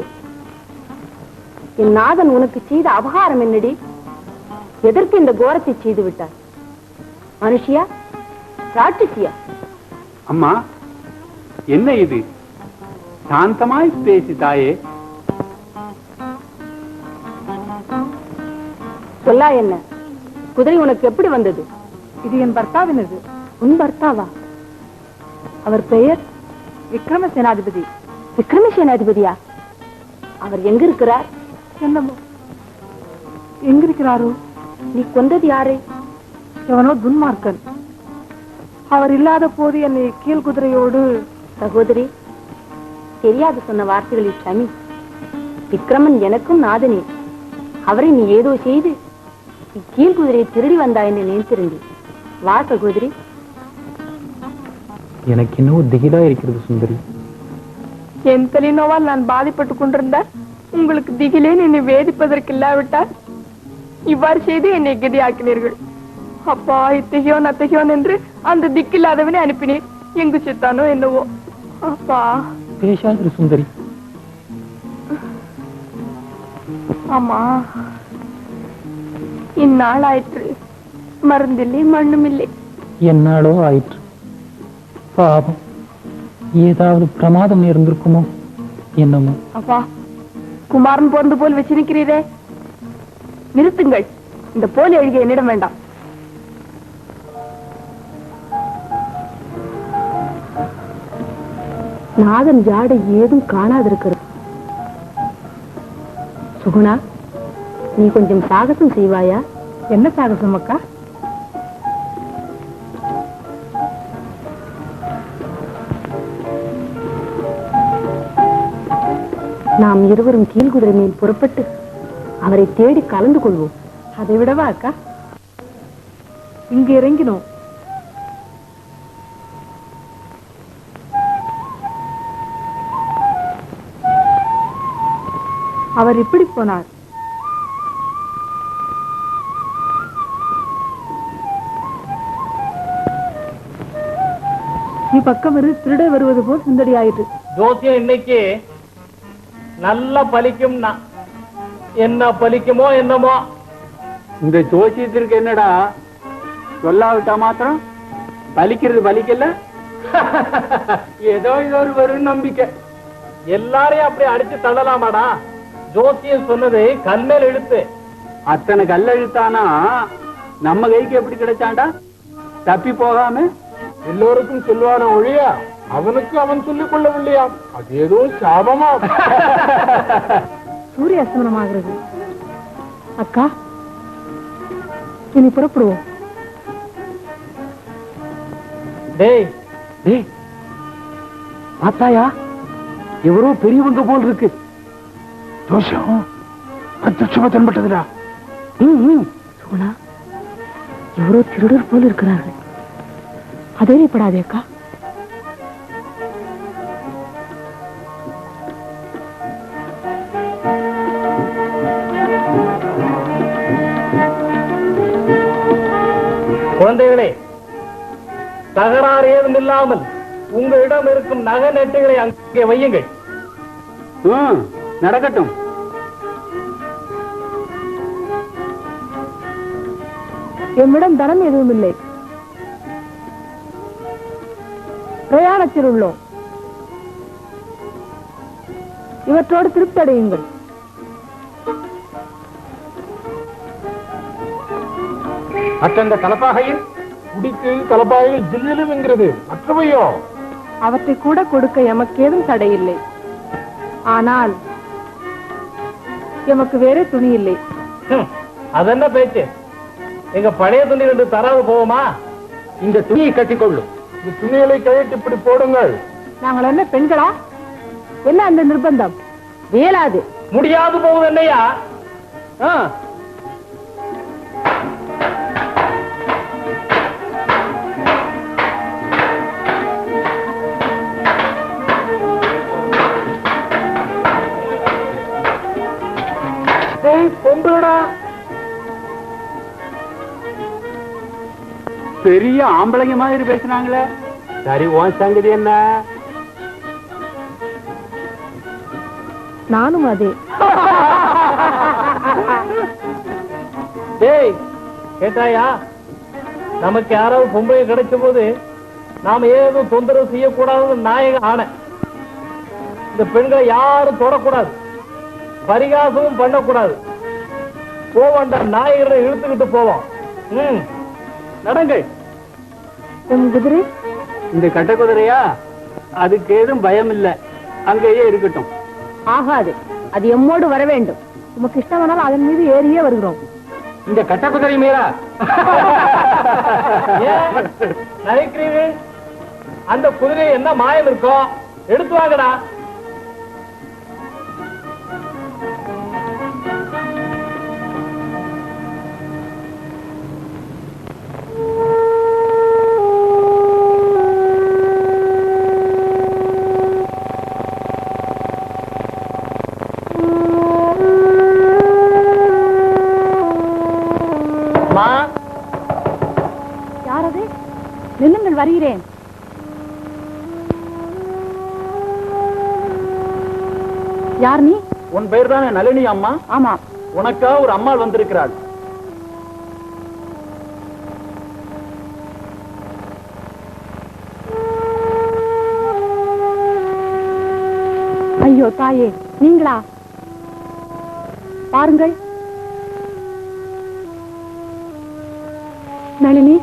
என் நாதன் உனக்கு செய்த அபகாரம் என்னடி? எதற்கு இந்த கோரத்தை செய்து விட்டார்? மனுஷியா ராட்சசியா? அம்மா, என்ன இது? சாந்தமாய் பேசி தாயே. சொல்லா என்ன? குதிரை உனக்கு எப்படி வந்தது? இது என் பர்த்தாவினது. உன் பர்த்தாவா? அவர் பெயர் விக்ரம சேனாதிபதி. விக்ரம சேனாதிபதியா? அவர் எங்க இருக்கிறார்? என்னமோ எங்க இருக்கிறாரோ? நீ கொண்டது யாரை? எவனோ துன்மார்க்கன். அவர் இல்லாத போது என்னை கீழ் குதிரையோடு. சகோதரி, தெரியாது சொன்ன வார்த்தைகளில் ஷமி. விக்ரமன் எனக்கும் நாதனே. அவரை நீ ஏதோ செய்து கீழ் குதிரையை திருடி வந்தாய் என்று நினைத்திருந்தேன். வா சகோதரி. எனக்கு இன்னும் திகிலா இருக்கிறது சுந்தரி. என் தலைநோவால் நான் பாதிப்பட்டுக் கொண்டிருந்தால் உங்களுக்கு திகிலே என்னை வேதிப்பதற்கு இல்லாவிட்டால் இவ்வாறு செய்து என்னை கதியாக்கினீர்கள். அப்பா, இத்தகையோன் அத்தகையோன் என்று அந்த திக்கில்லாதவனை அனுப்பினீர். எங்கு செத்தானோ என்னவோ. அப்பா, பேசாதிரு சுந்தரி. ஆமா, இந்நாள் ஆயிற்று. மருந்தில்லை, மண்ணும் இல்லை. என்னாலோ ஆயிற்று. பாவம், ஏதாவது பிரமாதம் நேர்ந்திருக்குமோ என்னமோ. அப்பா, குமாரன் போறது போல் வச்சிருக்கிறீரே, நிறுத்துங்கள். இந்த போலி அழுகை என்னிடம் வேண்டாம். நாதன் ஜாடை ஏதும் காணாதிருக்கிறது. சுகுணா, நீ கொஞ்சம் சாகசம் செய்வாயா? என்ன சாகசம் அக்கா? நாம் இருவரும் கீழ்குதிரை மேல் புறப்பட்டு அவரை தேடி கலந்து கொள்வோம். அதை விடவா அக்கா? இங்கு இறங்கினோம். அவர் இப்படி போனார். பக்கம் திருட வருவது போல் சுந்தடி ஆயிற்று. ஜோசியம் இன்னைக்கு நல்லா பலிக்கும்னா என்ன பலிக்குமோ என்னமோ. இந்த ஜோசியத்திற்கு என்னடா, சொல்லாவிட்டா மாத்திரம் பலிக்கிறது பலிக்கல. ஏதோ இது ஒரு வரும் நம்பிக்கை. எல்லாரையும் அப்படி அடிச்சு தள்ளலாமாடா? ஜோசியம் சொன்னது கல்மேல் எழுத்து. அத்தனை கல்லெழுத்தானா நம்ம கைக்கு எப்படி கிடைச்சாண்டா? தப்பி போகாம எல்லோருக்கும் சொல்லுவான ஒழியா அவனுக்கு அவன் சொல்லிக் கொள்ளவில்லையா? அது ஏதோ சாபமா. சூரிய அஸ்தமனமாகிறது. அக்கா, இனி புறப்படுவோம். டேய் டேய், பார்த்தாயா? எவரோ பெரியவங்க போல் இருக்கு. ஜோஷம் பிரத்யட்சமா தென்பட்டதுடா. சுகுணா, எவரோ திருடர் போல் இருக்கிறார்கள். அதேப்படாதே அக்கா. குழந்தைகளே, தகராறு ஏதும் இல்லாமல் உங்களிடம் இருக்கும் நகை நெட்டுகளை அங்கே வையுங்கள். நடக்கட்டும். எம்மிடம் தனம் எதுவும் இல்லை. பிரயாணத்தில் உள்ளோம். இவற்றோடு திருப்தி அடையுங்கள். அத்தந்த தலப்பாகையில் குடிக்கு தலப்பாகையில் ஜில்லிலும் என்கிறது. மற்றவையோ அவற்றை கூட கொடுக்க எமக்கேதும் தடையில்லை. ஆனால் எமக்கு வேற துணி இல்லை. அதென்ன பேச்சு? எங்க பழைய துணி ரெண்டு தராது போவோமா? இந்த துணியை கட்டிக்கொள்ளும். இந்த துணிகளை கழித்து இப்படி போடுங்கள். நாங்கள் என்ன பெண்களா? என்ன அந்த நிர்பந்தம்? வேலாது. முடியாது போகுது இல்லையா? பொம்பளடா, பெரிய ஆம்பளைங்க மாதிரி பேசுறாங்களே. சரி, உன் சங்கதி என்ன? நானும் அதே. டேய் கேட்டாயா, நமக்கு யாராவது பொம்பளை கிடைச்ச போது நாம ஏதும் தொந்தரவு செய்யக்கூடாதுன்னு நாயகம் ஆன. இந்த பெண்களை யாரும் தொடக்கூடாது, பரிகாசமும் பண்ணக்கூடாது. போவாண்டா, நாயகரை இழுத்துக்கிட்டு போவோம். நடங்க. குதிரை இந்த கட்ட குதிரையா? அதுக்கு ஏதும் பயம் இல்ல, அங்கேயே இருக்கட்டும். ஆகாது, அது எம்மோடு வர வேண்டும். உமக்கு இஷ்டமானால் அதன் மீது ஏறியே வருகிறோம். இந்த கட்ட குதிரை மீறா நினைக்கிறீர்கள்? அந்த குதிரை என்ன மாயம் இருக்கும்? எடுத்து வாங்கடா. யாரது? நில்லுங்கள், வருகிறேன். யார் நீ? உன் பெயர் தானே நளினி அம்மா? ஆமா. உனக்கா ஒரு அம்மாள் வந்திருக்கிறாள். ஐயோ தாயே, நீங்களா? பாருங்கள். நளினி,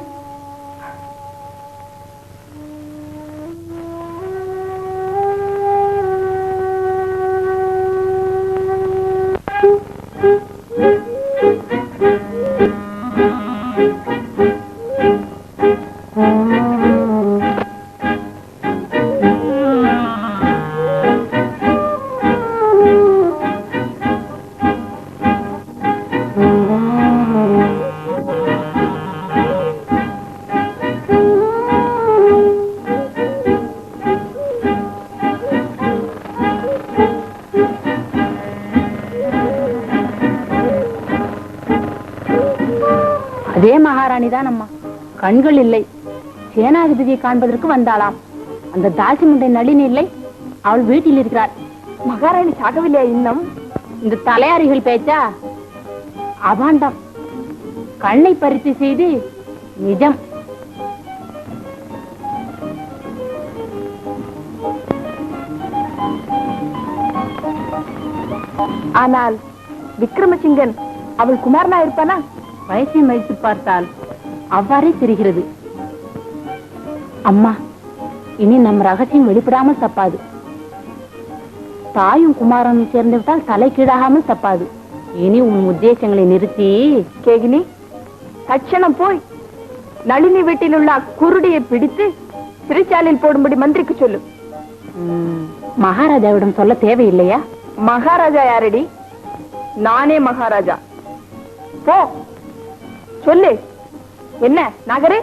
அதே மகாராணி தான் அம்மா. கண்கள் இல்லை, சேனாதிபதியை காண்பதற்கு வந்தாளாம். அந்த தாசி முண்டை நளினி இல்லை, அவள் வீட்டில் இருக்கிறாள். மகாராணி சாகவில்லையா இன்னும்? இந்த தலையாரிகள் பேச்சா? அபாண்டம். கண்ணை பறித்து செய்து நிஜம். ஆனால் விக்ரமசிங்கன் அவள் குமாரனா இருப்பானா? வயசை மதித்து பார்த்தால் அவ்வாறே தெரிகிறது. அம்மா, இனி நம் ரகசியம் வெளிப்படாமல் தப்பாது. தாயும் குமாரனும் சேர்ந்து விட்டால் தலை கீழாகாமல் தப்பாது. இனி உன் உத்தேசங்களை நிறுத்தி. கேகினி, தட்சணம் போய் நளினி வீட்டில் உள்ள குருடியை பிடித்து சிறைச்சாலையில் போடும்படி மந்திரிக்கு சொல்லு. மகாராஜாவிடம் சொல்ல தேவையில்லையா? மகாராஜா யாரடி? நானே மகாராஜா. போ சொல்லு. என்ன நகரே?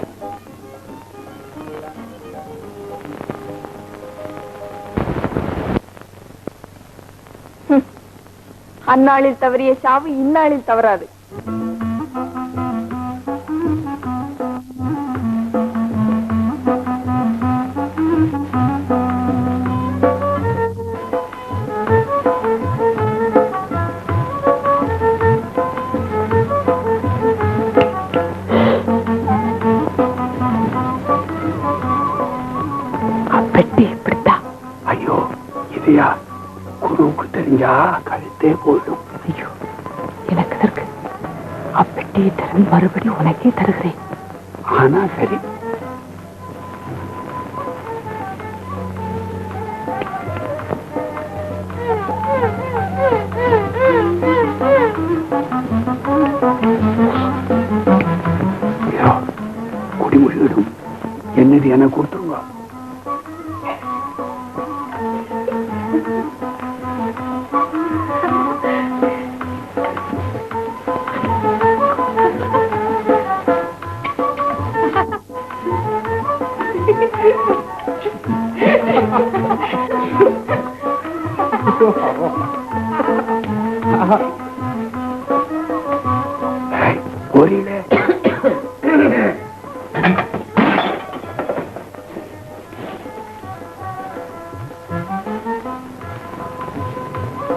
அந்நாளில் தவறிய சாவு இந்நாளில் தவறாது. ஐயோ, இதையா குருவுக்கு தெரிஞ்சா கழுத்தே போயிடும். ஐயோ, எனக்கு எதற்கு? அப்பெட்டியை திறன் மறுபடி உனக்கே தருகிறேன். ஆனா சரி. குடிமொழியிடும் என்னது என கொடுத்துருவா.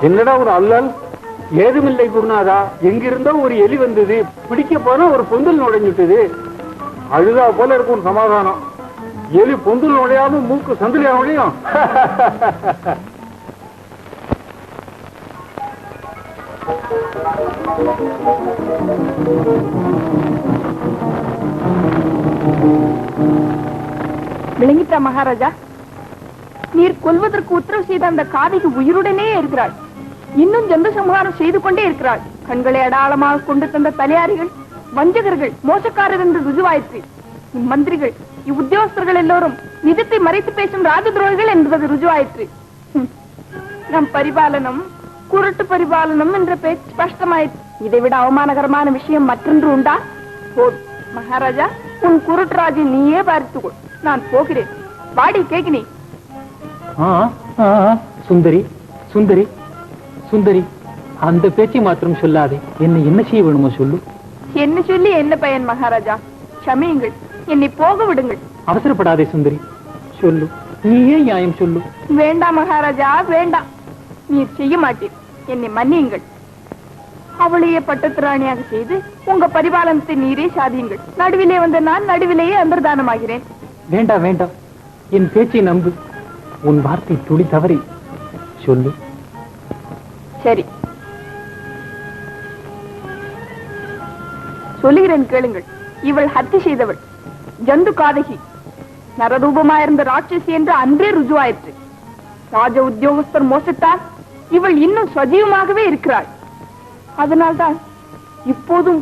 என்னடா ஒரு அல்லல்? ஏதுமில்லை குருநாதா, எங்கிருந்தோ ஒரு எலி வந்தது, பிடிக்க போனா ஒரு பொந்தில் நுழைஞ்சுட்டது. அழுதா போல இருக்கும் சமாதானம். எலி பொந்தில் நுழையாம மூக்கு சந்திலியா நுழையும்? விளங்கிட்டா மகாராஜா? நீர் கொல்வதற்கு உத்தரவு செய்த அந்த காதைக்கு உயிருடனே இருக்கிறாள். இன்னும் ஜந்து சம்ஹாரம் செய்து கொண்டே இருக்கிறாள். கண்களை அடாளமாக கொண்டு தந்த தலையாரிகள் வஞ்சகர்கள், மோசக்காரர் என்று ருஜுவாயிற்று. இம்மந்திரிகள், இவ்வுத்தியோகஸ்தர்கள் எல்லோரும் நிஜத்தை மறைத்து பேசும் ராஜ துரோகிகள் என்பது ருஜுவாயிற்று. நம் பரிபாலனம் குருட்டு பரிபாலனம் என்ற பேச்சு ஸ்பஷ்டமாயிற்று. இதைவிட அவமானகரமான விஷயம் மற்றொன்று உண்டா? போதும் மகாராஜா, உன் குருட்டு ராஜை நீயே பார்த்துக்கொள். நான் போகிறேன். வாடி கேக்கினி. சுந்தரி சுந்தரி சுந்தரி, அந்த பேச்சை மாத்திரம் சொல்லாதே. என்ன செய்ய வேணுமோ சொல்லு. என்ன சொல்லி என்ன பயன் மகாராஜா? க்ஷமியுங்கள், என்னை போக விடுங்கள். அவசரப்படாதே சுந்தரி, சொல்லு. நீயே நியாயம் சொல்லு. வேண்டாம் மகாராஜா, வேண்டாம். நீர் செய்ய மாட்டீர். என்னை மன்னியுங்கள். அவளையே பட்டத்திராணியாக செய்து உங்க பரிபாலனத்தை நீரே சாதியுங்கள். நடுவிலே வந்த நான் நடுவிலேயே அந்தர்தானமாகிறேன். வேண்டாம் வேண்டாம், என் பேச்சை நம்பு. உன் வார்த்தை துளி தவறி சொல்லு. சரி, சொல்லுகிறேன் கேளுங்கள். இவள் ஹத்தி செய்தவள், ஜந்து காதகி, நரரூபமாயிருந்த ராட்சசி என்று அன்றே ருஜுவாயிற்று. ராஜ உத்தியோகஸ்தர் மோசத்தால் இவள் இன்னும் சஜீவமாகவே இருக்கிறாள். அதனால்தான் இப்போதும்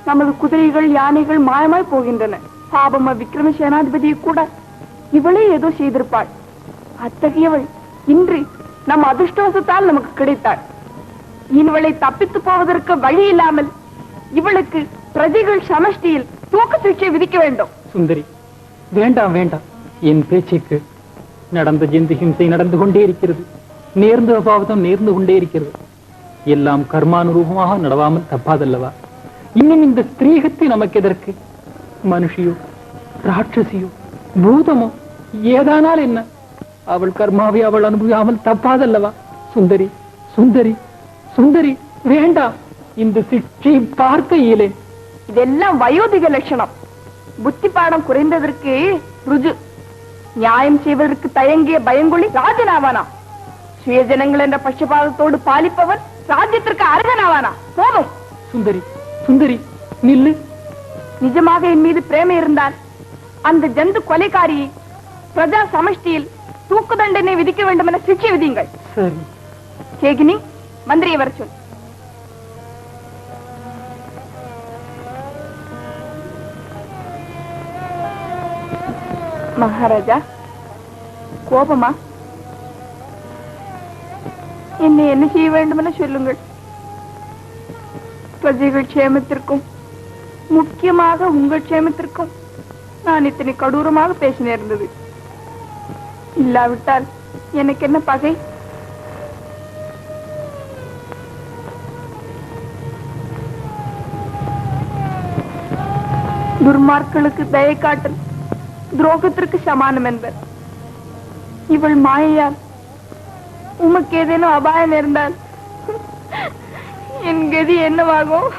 நமது குதிரைகள் யானைகள் மாயமாய் போகின்றன. பாபம விக்ரம சேனாதிபதியை கூட இவளே ஏதோ செய்திருப்பாள். அத்தகையவள் இன்று நம் அதிர்ஷ்டவசத்தால் நமக்கு கிடைத்தாள். இவளை தப்பித்து போவதற்கு வழி இல்லாமல் இவளுக்கு பிரஜைகள் சமஷ்டியில் தூக்கு சிகிச்சை விதிக்க வேண்டும். சுந்தரி, வேண்டாம் வேண்டாம், என் பேச்சுக்கு. நடந்த ஜந்து ஹிம்சை நடந்து கொண்டே இருக்கிறது. நேர்ந்த அபாவதம் நேர்ந்து கொண்டே இருக்கிறது. எல்லாம் கர்மானுரூபமாக நடவாமல் தப்பாதல்லவா? இன்னும் இந்த ஸ்திரீகத்தை நமக்கு எதற்கு? மனுஷியோ ராட்சசியோ பூதமோ ஏதானால் என்ன? அவள் கர்மாவை அவள் அனுபவியாமல் தப்பாதல்லவா? சுந்தரி சுந்தரி சுந்தரி, வேண்டாம். இந்த சிக்ஷை பார்க்க இயலேன். இதெல்லாம் வயோதிக லட்சணம். புத்தி பாடம் குறைந்ததற்கு ருஜு. நியாயம் செய்வதற்கு தயங்கிய பயங்கொழி ராஜனாவானா? சுயஜனங்கள் என்ற பட்சபாதத்தோடு பாலிப்பவன் ராஜ்யத்திற்கு அருகனாவானா? போதும். சுந்தரி சுந்தரி, நில்லு. நிஜமாக என் மீது பிரேமை இருந்தால் அந்த ஜந்து கொலைக்காரியை பிரஜா சமஷ்டியில் தூக்கு தண்டனை விதிக்க வேண்டும் என சிக்ஷை விதிங்கள். சரி. கேகினி, மந்திரியை வர சொல். மகாராஜா, கோபமா? என்னை என்ன செய்ய வேண்டும் என சொல்லுங்கள். பிரஜைகள் க்ஷேமத்திற்கும் முக்கியமாக உங்கள் க்ஷேமத்திற்கும் நான் இத்தனை கொடூரமாக பேச நேர்ந்தது. இல்லாவிட்டால் எனக்கு என்ன பகை? துர்மார்களுக்கு தயை காட்டல் துரோகத்திற்கு சமானம் என்பர். இவள் மாயையால் உமக்கு ஏதேனும் அபாயம் இருந்தால் என் கதி என்னவாகும்?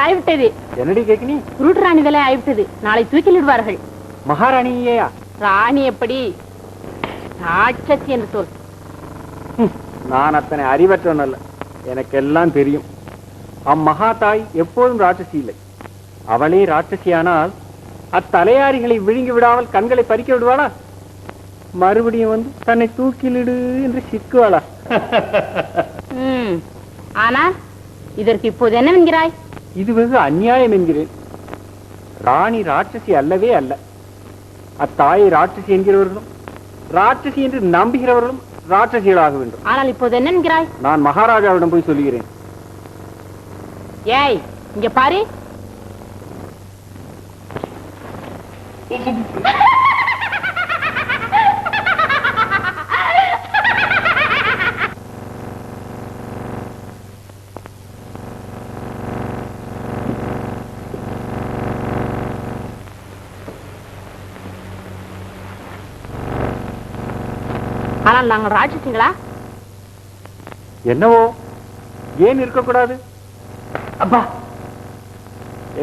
ஆய்விட்டது. என்னடி கேக்கினி? குருட்டு வேலை ஆய்விட்டது. நாளை தூக்கிலிடுவார்கள். மகாராணியா? ராணி எப்படி? ராட்சசி என்று சொல். நான் அத்தனை அறிவற்றவன் அல்ல, எனக்கு எல்லாம் தெரியும். அம்மகா தாய் எப்போதும் ராட்சசி இல்லை. அவளே ராட்சசியானால் அத்தலையாரிகளை விழுங்கி விடாமல் கண்களை பறிக்க விடுவாளா? மறுபடியும் வந்து தன்னை தூக்கிலிடு என்று சிக்குவாளா? ஆனால் இதற்கு இப்போது என்னவென்கிறாய்? இது வெகு அநியாயம் என்கிறேன். ராணி ராட்சசி அல்லவே அல்ல. அத்தாயை ராட்சசி என்கிறவர்களும் ராட்சசி என்று நம்புகிறவர்களும் ராட்சசிகளாக வேண்டும். ஆனால் இப்போது என்ன என்கிறாய்? நான் மகாராஜாவிடம் போய் சொல்லுகிறேன். ஏய், இங்க பாரு. ஆனால் நாங்கள் ராட்சசிங்களா? என்னவோ, ஏன் இருக்கக்கூடாது? அப்பா,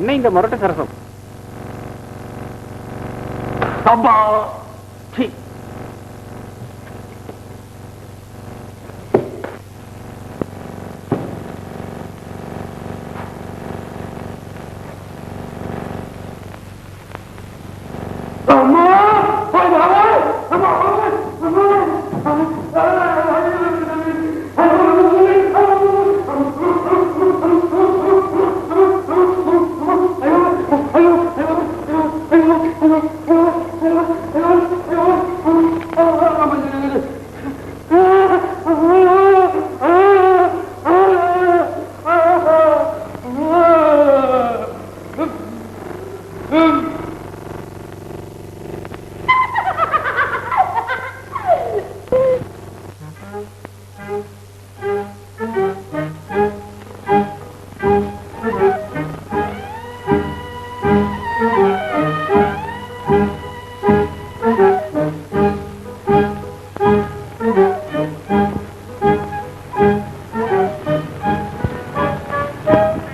என்ன இந்த முரட்டு சரசம்? அப்பா, சீ.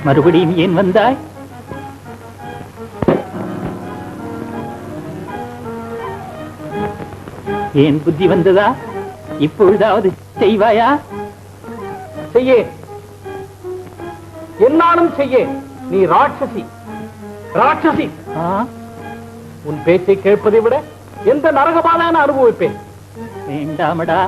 மறுபடியும் ஏன் வந்தாய்? ஏன் புத்தி வந்ததா? இப்பொழுதாவது செய்வாயா? செய்ய, என்னாலும் செய்ய. நீ ராட்சசி, ராட்சசி. உன் பேச்சை கேட்பதை விட எந்த நரகமான அனுபவிப்பேன். வேண்டாமடா.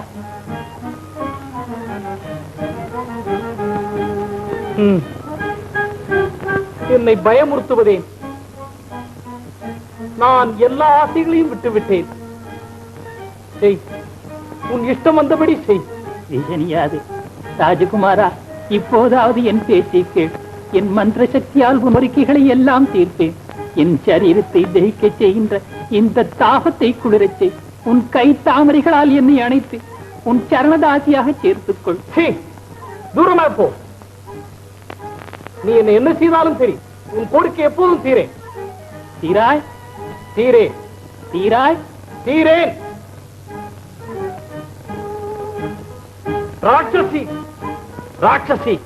என்னை பயமுறுத்துவதேன்? நான் எல்லா ஆசைகளையும் விட்டுவிட்டேன். செய், உன் இஷ்டம் வந்தபடி செய். செய்யனியாது. ராஜகுமாரா, இப்போதாவது என் பேச்சை கேள். என் மந்திர சக்தியால் உன் கோரிக்கைகளை எல்லாம் தீர்ப்பேன். என் சரீரத்தை தகிக்க செய்கின்ற இந்த தாகத்தை குளிரச் செய். உன் கை தாமரைகளால் என்னை அணைத்து உன் சரணதாசியாக சேர்த்துக்கொள். தூரமா போ. நீ என்ன செய்தாலும் சரி, உன் கோரிக்கை எப்போதும் தீரேன். தீராய்? தீரேன். தீராய்? தீரேன். ராட்சசி, ராட்சசி.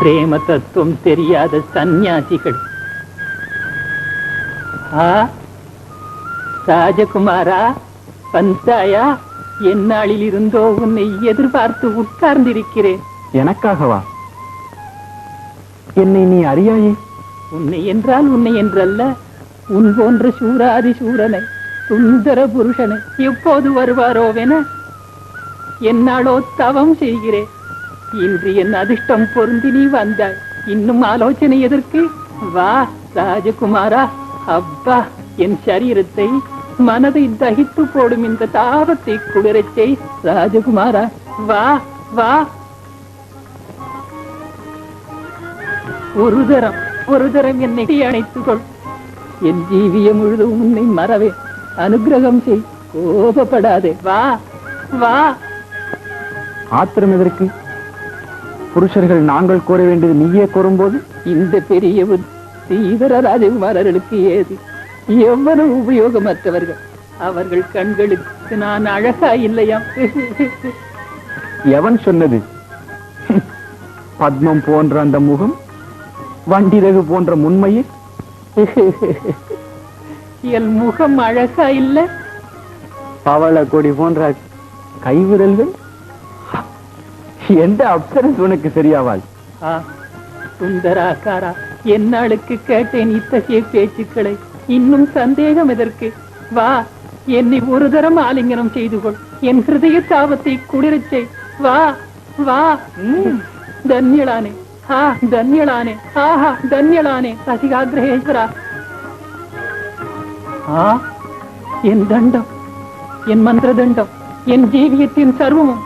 பிரேம தத்துவம் தெரியாத சந்நியாசிகள். ராஜகுமாரா, வந்தாயா? எந்நாளில் இருந்தோ உன்னை எதிர்பார்த்து உட்கார்ந்திருக்கிறேன். எனக்காகவா? என்னை நீ அறியாயே? உன்னை என்றால் உன்னை என்றல்ல, உன் போன்ற சூராதி சூரனை, சுந்தர புருஷனை எப்போது வருவாரோவென என்னாலோ தவம் செய்கிறேன். இன்று என் அதிர்ஷ்டம் பொருந்தி நீ வந்தாய். இன்னும் ஆலோசனை எதற்கு? வா ராஜகுமாரா. அப்பா, என் சரீரத்தை மனதை தகித்து போடும் இந்த தாபத்தை குளிரச் செய். ராஜகுமாரா, வா வா. ஒரு தரம் என்னை அணைத்துக் கொள். என் ஜீவியம் முழுதும் உன்னை மறவே. அனுகிரகம் செய், கோபப்படாதே. வா வா. ஆத்திரம் எதற்கு? புருஷர்கள் நாங்கள் கூற வேண்டியது நீயே கூறும்போது இந்த பெரிய இதர ராஜகுமாரர்களுக்கு ஏது? எவ்வளவு உபயோகமற்றவர்கள். அவர்கள் கண்களுக்கு நான் அழகா இல்லையா? எவன் சொன்னது? பத்மம் போன்ற அந்த முகம், வண்டிரகு போன்ற முன்மையில் என் முகம் அழகா இல்ல? பவள கொடி போன்ற கைவிரல்கள், எந்த அப்சரஸ் உனக்கு சரியாவாள்? சுந்தராக்காரா, என்னாளுக்கு கேட்டேன் இத்தகைய பேச்சுக்களை. இன்னும் சந்தேகம் எதற்கு? வா, என்னை ஒரு தரம் ஆலிங்கனம் செய்து கொள். என் ஹிருதய தாபத்தை குளிரச் செய். வா வா. தன்யளானே, தன்யளானே, ஆஹா தன்யளானே ரசிகாகிரகேஸ்வரா. என் தண்டம், என் மந்திர தண்டம், என் ஜீவியத்தின் சர்வமும்.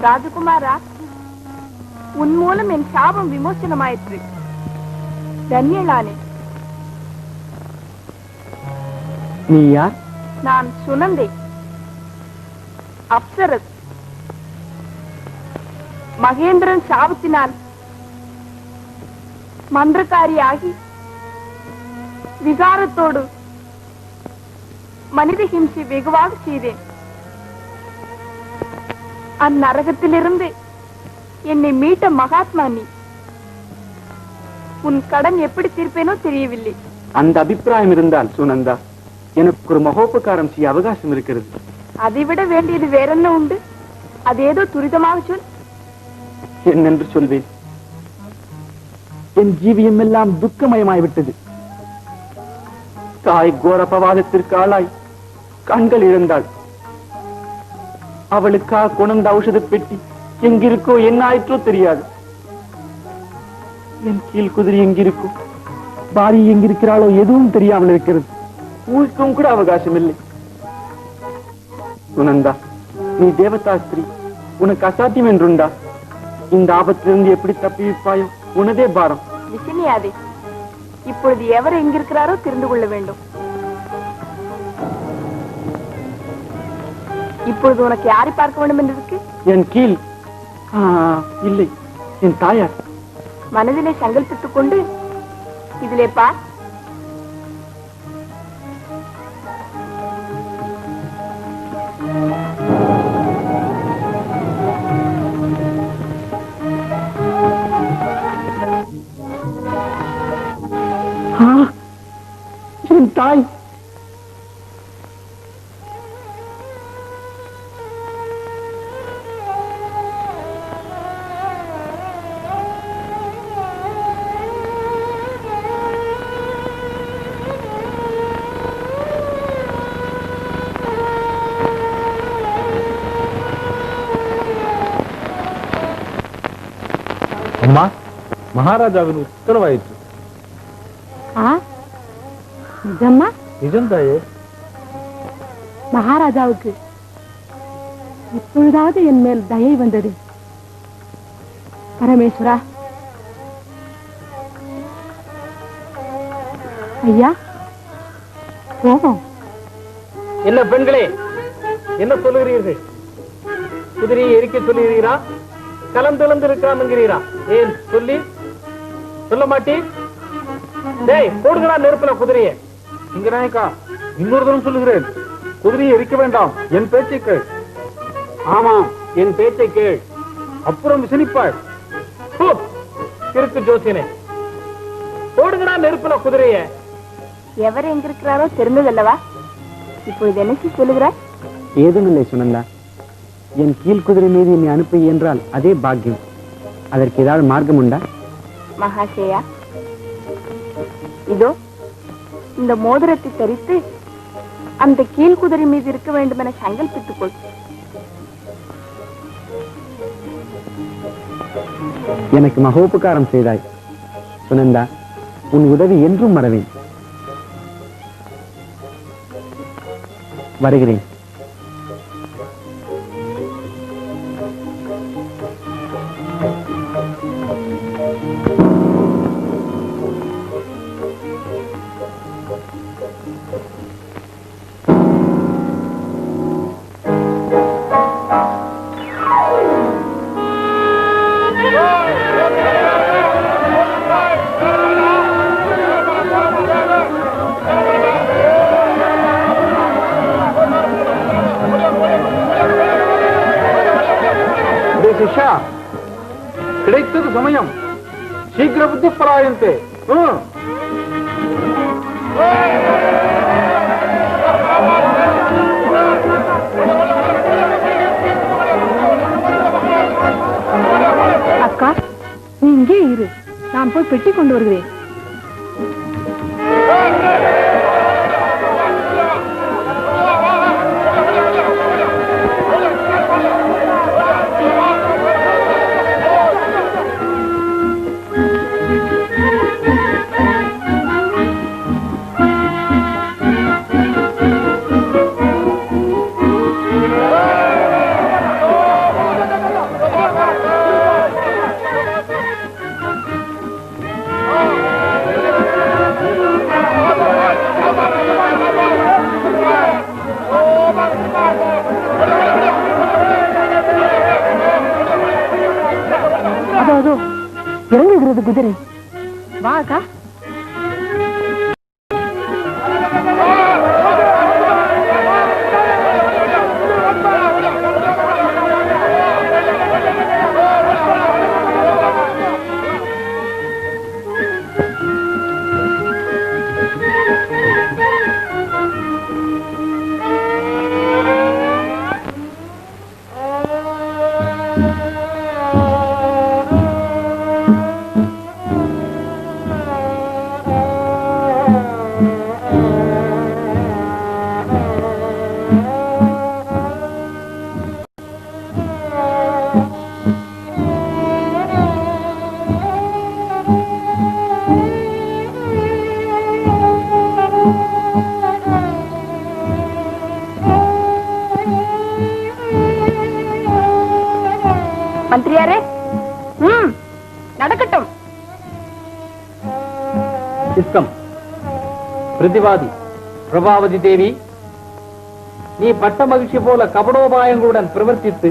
ராஜகுமாரா, உன் மூலம் என் சாபம் விமோசனமாயிற்று. தன்யளானே. நீ யார்? நான் சுனந்தை, அப்சரஸ். மகேந்திரன் சாபத்தினால் மந்திரக்காரியாகி விகாரத்தோடு மனித ஹிம்சை வெகுவாக செய்தேன். அந்நரகத்திலிருந்து என்னை மீட்ட மகாத்மா நீ. உன் கடன் எப்படி தீர்ப்பேனோ தெரியவில்லை. அந்த அபிப்பிராயம் இருந்தால் சுனந்தா, எனக்கு ஒரு மகோபகாரம் செய்ய அவகாசம் இருக்கிறது. அதைவிட வேண்டியது வேறென்ன உண்டு? அதேதோ துரிதமாக சொல். என்னென்று சொல்வேன்? என் ஜீவியம் எல்லாம் துக்கமயமாய்விட்டது. தாய் கோரபவாதத்திற்கு ஆளாய் கண்கள் இழந்தாள். அவளுக்காக கொண்ட ஔஷத பெட்டி எங்கிருக்கோ, என்ன ஆயிற்றோ தெரியாது. என் கீழ் குதிரை எங்கிருக்கும், பாரி எங்கிருக்கிறாளோ எதுவும் தெரியாமல் இருக்கிறது. ஊருக்கும் கூட அவகாசம் இல்லை. சுனந்தா, நீ தேவதாஸ்திரி, உனக்கு அசாத்தியம் என்றுண்டா? இந்த ஆபத்திலிருந்து எப்படி தப்பி வைப்பாயோ? உனதே பாரம். விசினியாதே, இப்பொழுது எவர் எங்கிருக்கிறாரோ தெரிந்து கொள்ள வேண்டும். இப்பொழுது உனக்கு யாரை பார்க்க வேண்டும் என்று இருக்கு? என் கீழ் இல்லை, என் தாயார். மனதிலே சங்கல்பித்துக் கொண்டு இதிலே பார். என் தாய். அம்மா, மகாராஜாவின் உத்தரவாயிற்று. நிஜம்மா? நிஜந்தாயே. மகாராஜாவுக்கு இப்பொழுதாவது என் மேல் தயை வந்தது. பரமேஸ்வரா, ஐயா கோபம். என்ன பெண்களே, என்ன சொல்லுகிறீர்கள்? குதிரையை எரிக்க சொல்லுகிறீரா? கலந்து இருக்கலாம் என்கிறீரா? ஏன் சொல்லி சொல்ல மாட்டே? டேய், போடுகிறா நெருப்புல குதிரையை. இங்க நாயக்கா, இன்னொரு தரம் சொல்லுகிறேன், குதிரையை எரிக்க வேண்டாம், என் பேச்சை கேள். ஆமா, என் பேச்சை கேள். அப்புறம் விசனிப்பாள். இருக்கு ஜோசியனே, போடுகிறா நெருப்புல குதிரையை. எவர் எங்கிருக்கிறாரோ தெரிந்ததல்லவா? இப்பொழுது என்ன சொல்லுகிறார்? ஏதுமில்லை சுனந்தா. என் கீழ் குதிரை மீது என்னை அனுப்ப என்றால் அதே பாக்கியம். அதற்கு ஏதாவது மார்க்கம் உண்டா? மகாசேயா, இதோ இந்த மோதிரத்தை தரித்து அந்த கீழ் குதிரை மீது இருக்க வேண்டும் என சங்கல்பித்துக் கொள். எனக்கு மகோபகாரம் செய்தாய் சுனந்தா. உன் உதவி என்றும் மறவேன். வருகிறேன். ಶಿಷ್ಯ கிடைத்தது சமயம் ಶೀಘ್ರ ಬುದ್ಧಿ ಪಲಾಯಂತೆ அக்கா நீ இங்கே இரு, நான் போய் பெட்டி கொண்டு வருகிறேன். அதோ இறங்குகிறது குதிரை. வா அக்கா. மந்திரியாரே, நடக்கட்டும். இஸ்கம் பிரதிவாதி பிரபாவதி தேவி, நீ பட்ட மகிழ்ச்சி போல கபடோபாயங்களுடன் பிரவர்த்தித்து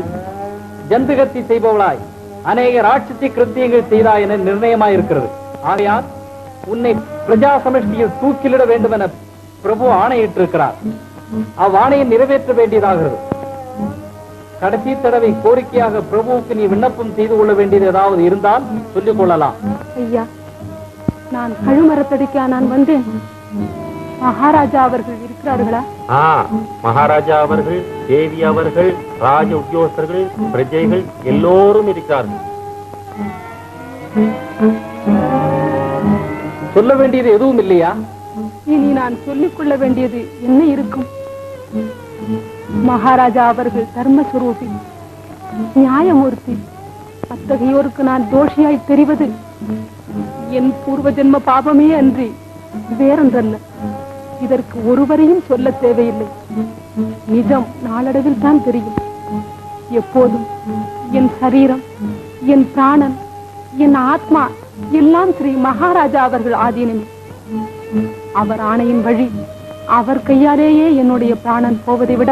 ஜந்துகத்தி செய்பவளாய் அநேக ராட்சசி கிருத்தியங்கள் செய்தாய் என நிர்ணயமாயிருக்கிறது. ஆகையால் உன்னை பிரஜா சமஷ்டியில் தூக்கிலிட வேண்டும் என பிரபு ஆணையிட்டிருக்கிறார். அவ்வாணையை நிறைவேற்ற வேண்டியதாகிறது. கடைசி தடவை கோரிக்கையாக பிரபுவுக்கு நீ விண்ணப்பம் செய்து கொள்ள வேண்டியது ஏதாவது இருந்தால் சொல்லிக் கொள்ளலாம். ஐயா, நான் கழுமரத்தடிக்கா நான் வந்தேன். மகாராஜா அவர்கள் இருக்கிறார்களா? மகாராஜா அவர்கள், தேவி அவர்கள், ராஜ உத்தியோகஸ்தர்கள், பிரஜைகள் எல்லோரும் இருக்கிறார்கள். சொல்ல வேண்டியது எதுவும் இல்லையா? இனி நான் சொல்லிக் கொள்ள வேண்டியது என்ன இருக்கும்? மகாராஜா அவர்கள் தர்மஸ்வரூபி, நியாயமூர்த்தி. அத்தகையோருக்கு நான் தோஷியாய் தெரிவது என் பூர்வ ஜென்ம பாபமே அன்றி வேறொன்றல்ல. இதற்கு ஒருவரையும் சொல்ல தேவையில்லை. நிஜம் நாளடைவில் தான் தெரியும். எப்போதும் என் சரீரம், என் பிராணன், என் ஆத்மா எல்லாம் ஸ்ரீ மகாராஜா அவர்கள் ஆதீனமே. அவர் ஆணையின் வழி அவர் கையாலேயே என்னுடைய பிராணன் போவதை விட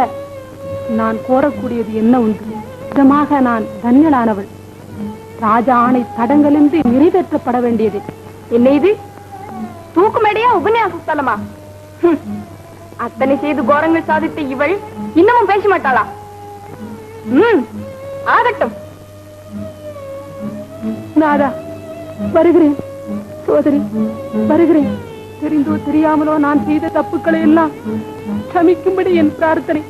நான் கோரக்கூடியது என்ன உண்டு? நிஜமாக நான் தன்யலானவள். ராஜா ஆணை தடங்களின்றி நிறைவேற்றப்பட வேண்டியது. என்ன இது தூக்குமேடையா, உபன்யாச ஸ்தலமா? அத்தனை செய்து கோரங்கள் சாதித்த இவள் இன்னமும் பேச மாட்டாளா? ஆகட்டும். நாதா, வருகிறேன். சோதரி, வருகிறேன். தெரிந்தோ தெரியாமலோ நான் செய்த தப்புக்களை எல்லாம் க்ஷமிக்கும்படி என் பிரார்த்தனை.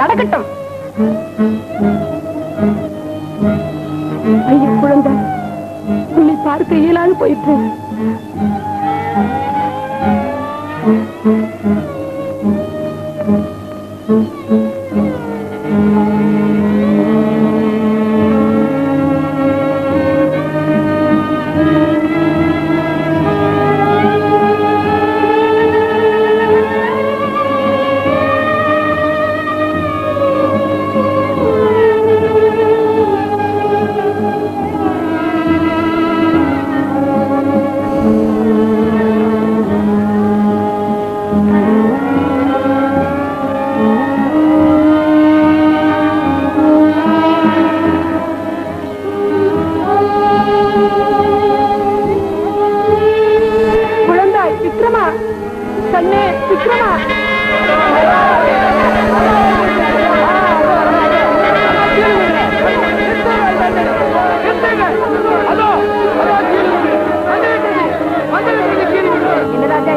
நடக்கட்டும். ஐயோ குழந்தை, உன்னை பார்க்க இயலாது போயிற்று. கண்ணே விக்ரமா என்ன ராஜா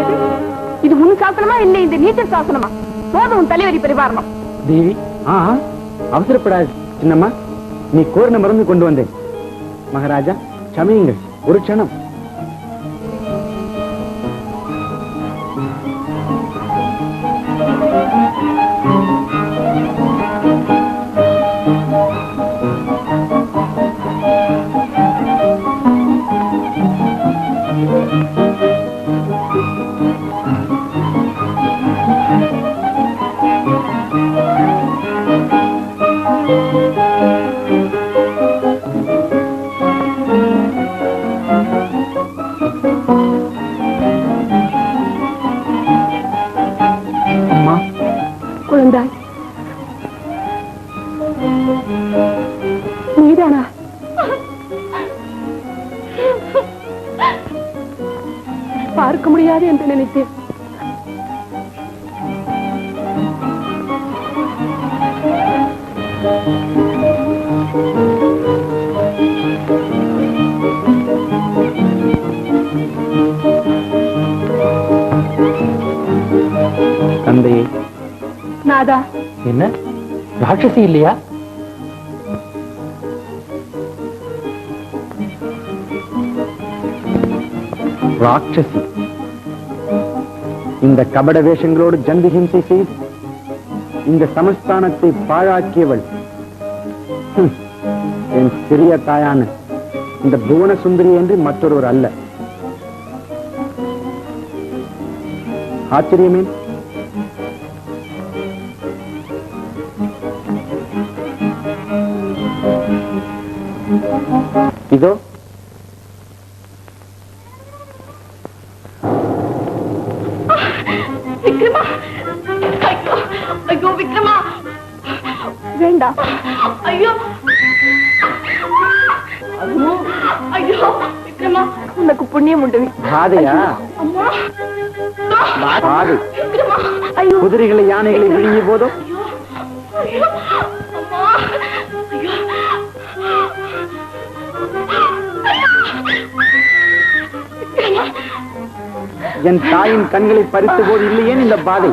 இது உன் சாசனமா இல்லை இந்த நீச்சல் சாசனமா போதும் தலைவரி பரிவாரணம் தேவி அவசரப்படாது சின்னம்மா நீ கோரின மருந்து கொண்டு வந்தேன் மகாராஜா சமயுங்கள் ஒரு க்ஷணம் குழந்தாய் நீதானா பார்க்க முடியாது என்று நினைத்தேன் தந்தையே நாதா என்ன ராட்சசி இல்லையா? ராட்சசி இந்த கபட வேஷங்களோடு ஜந்து ஹிம்சை செய்து இந்த சமஸ்தானத்தை பாழாக்கியவள் என் சிறிய தாயான இந்த புவன சுந்தரி என்று மற்றொருவர் அல்ல. ஆச்சரியமே. இதோ விக்ரமா ஐயோ ஐயோ விக்ரமா வேண்டாம் ஐயோ ஐயோ விக்ரமா உனக்கு புண்ணியம் உண்டு பாதையா அம்மா பாதை விக்ரமா ஐயோ குதிரைகளை யானைகளை விழுங்கிய போதோ ஐயோ அம்மா ஐயோ என் தாயின் கண்களை பறித்த போது இல்லையே இந்த பாதை.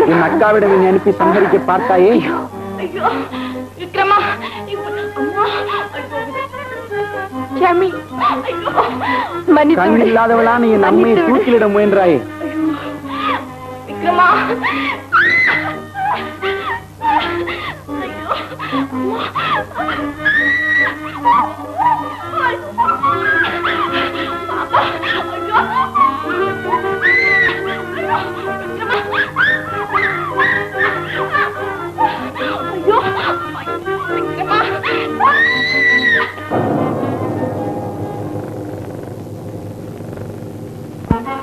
என் அக்காவிடம் என்னை அனுப்பி சங்கரிக்க பார்த்தாயே. கண் இல்லாதவளான என் அம்மையை தூக்கிலிட முயன்றாயே.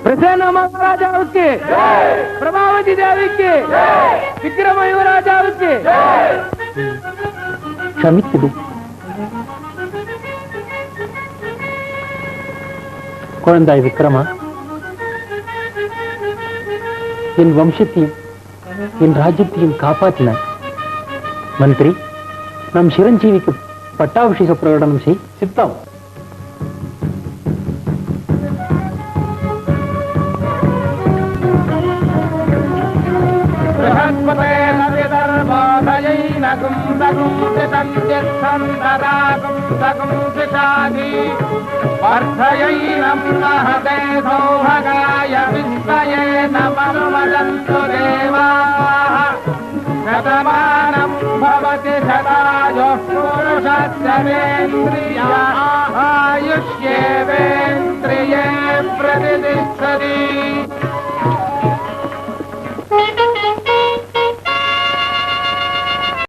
பிரசன்ன மகாராஜாவுக்கு, பிரபாவதி தேவிக்கு, விக்ரம யுவராஜாவுக்கு க்ஷமித்திடு. குழந்தாய் விக்ரமா, என் வம்சத்தையும் என் ராஜ்யத்தையும் காப்பாற்றினார். மந்திரி, நம் சிரஞ்சீவிக்கு பட்டாபிஷேக பிரகடனம் செய். சித்தம். वर्धयैनं महते सौभगाय विस्मयेन मनुमदन्तु देवाः शतमानं भवति शतायुः पुरुषस्य वेन्द्रिया आयुष्ये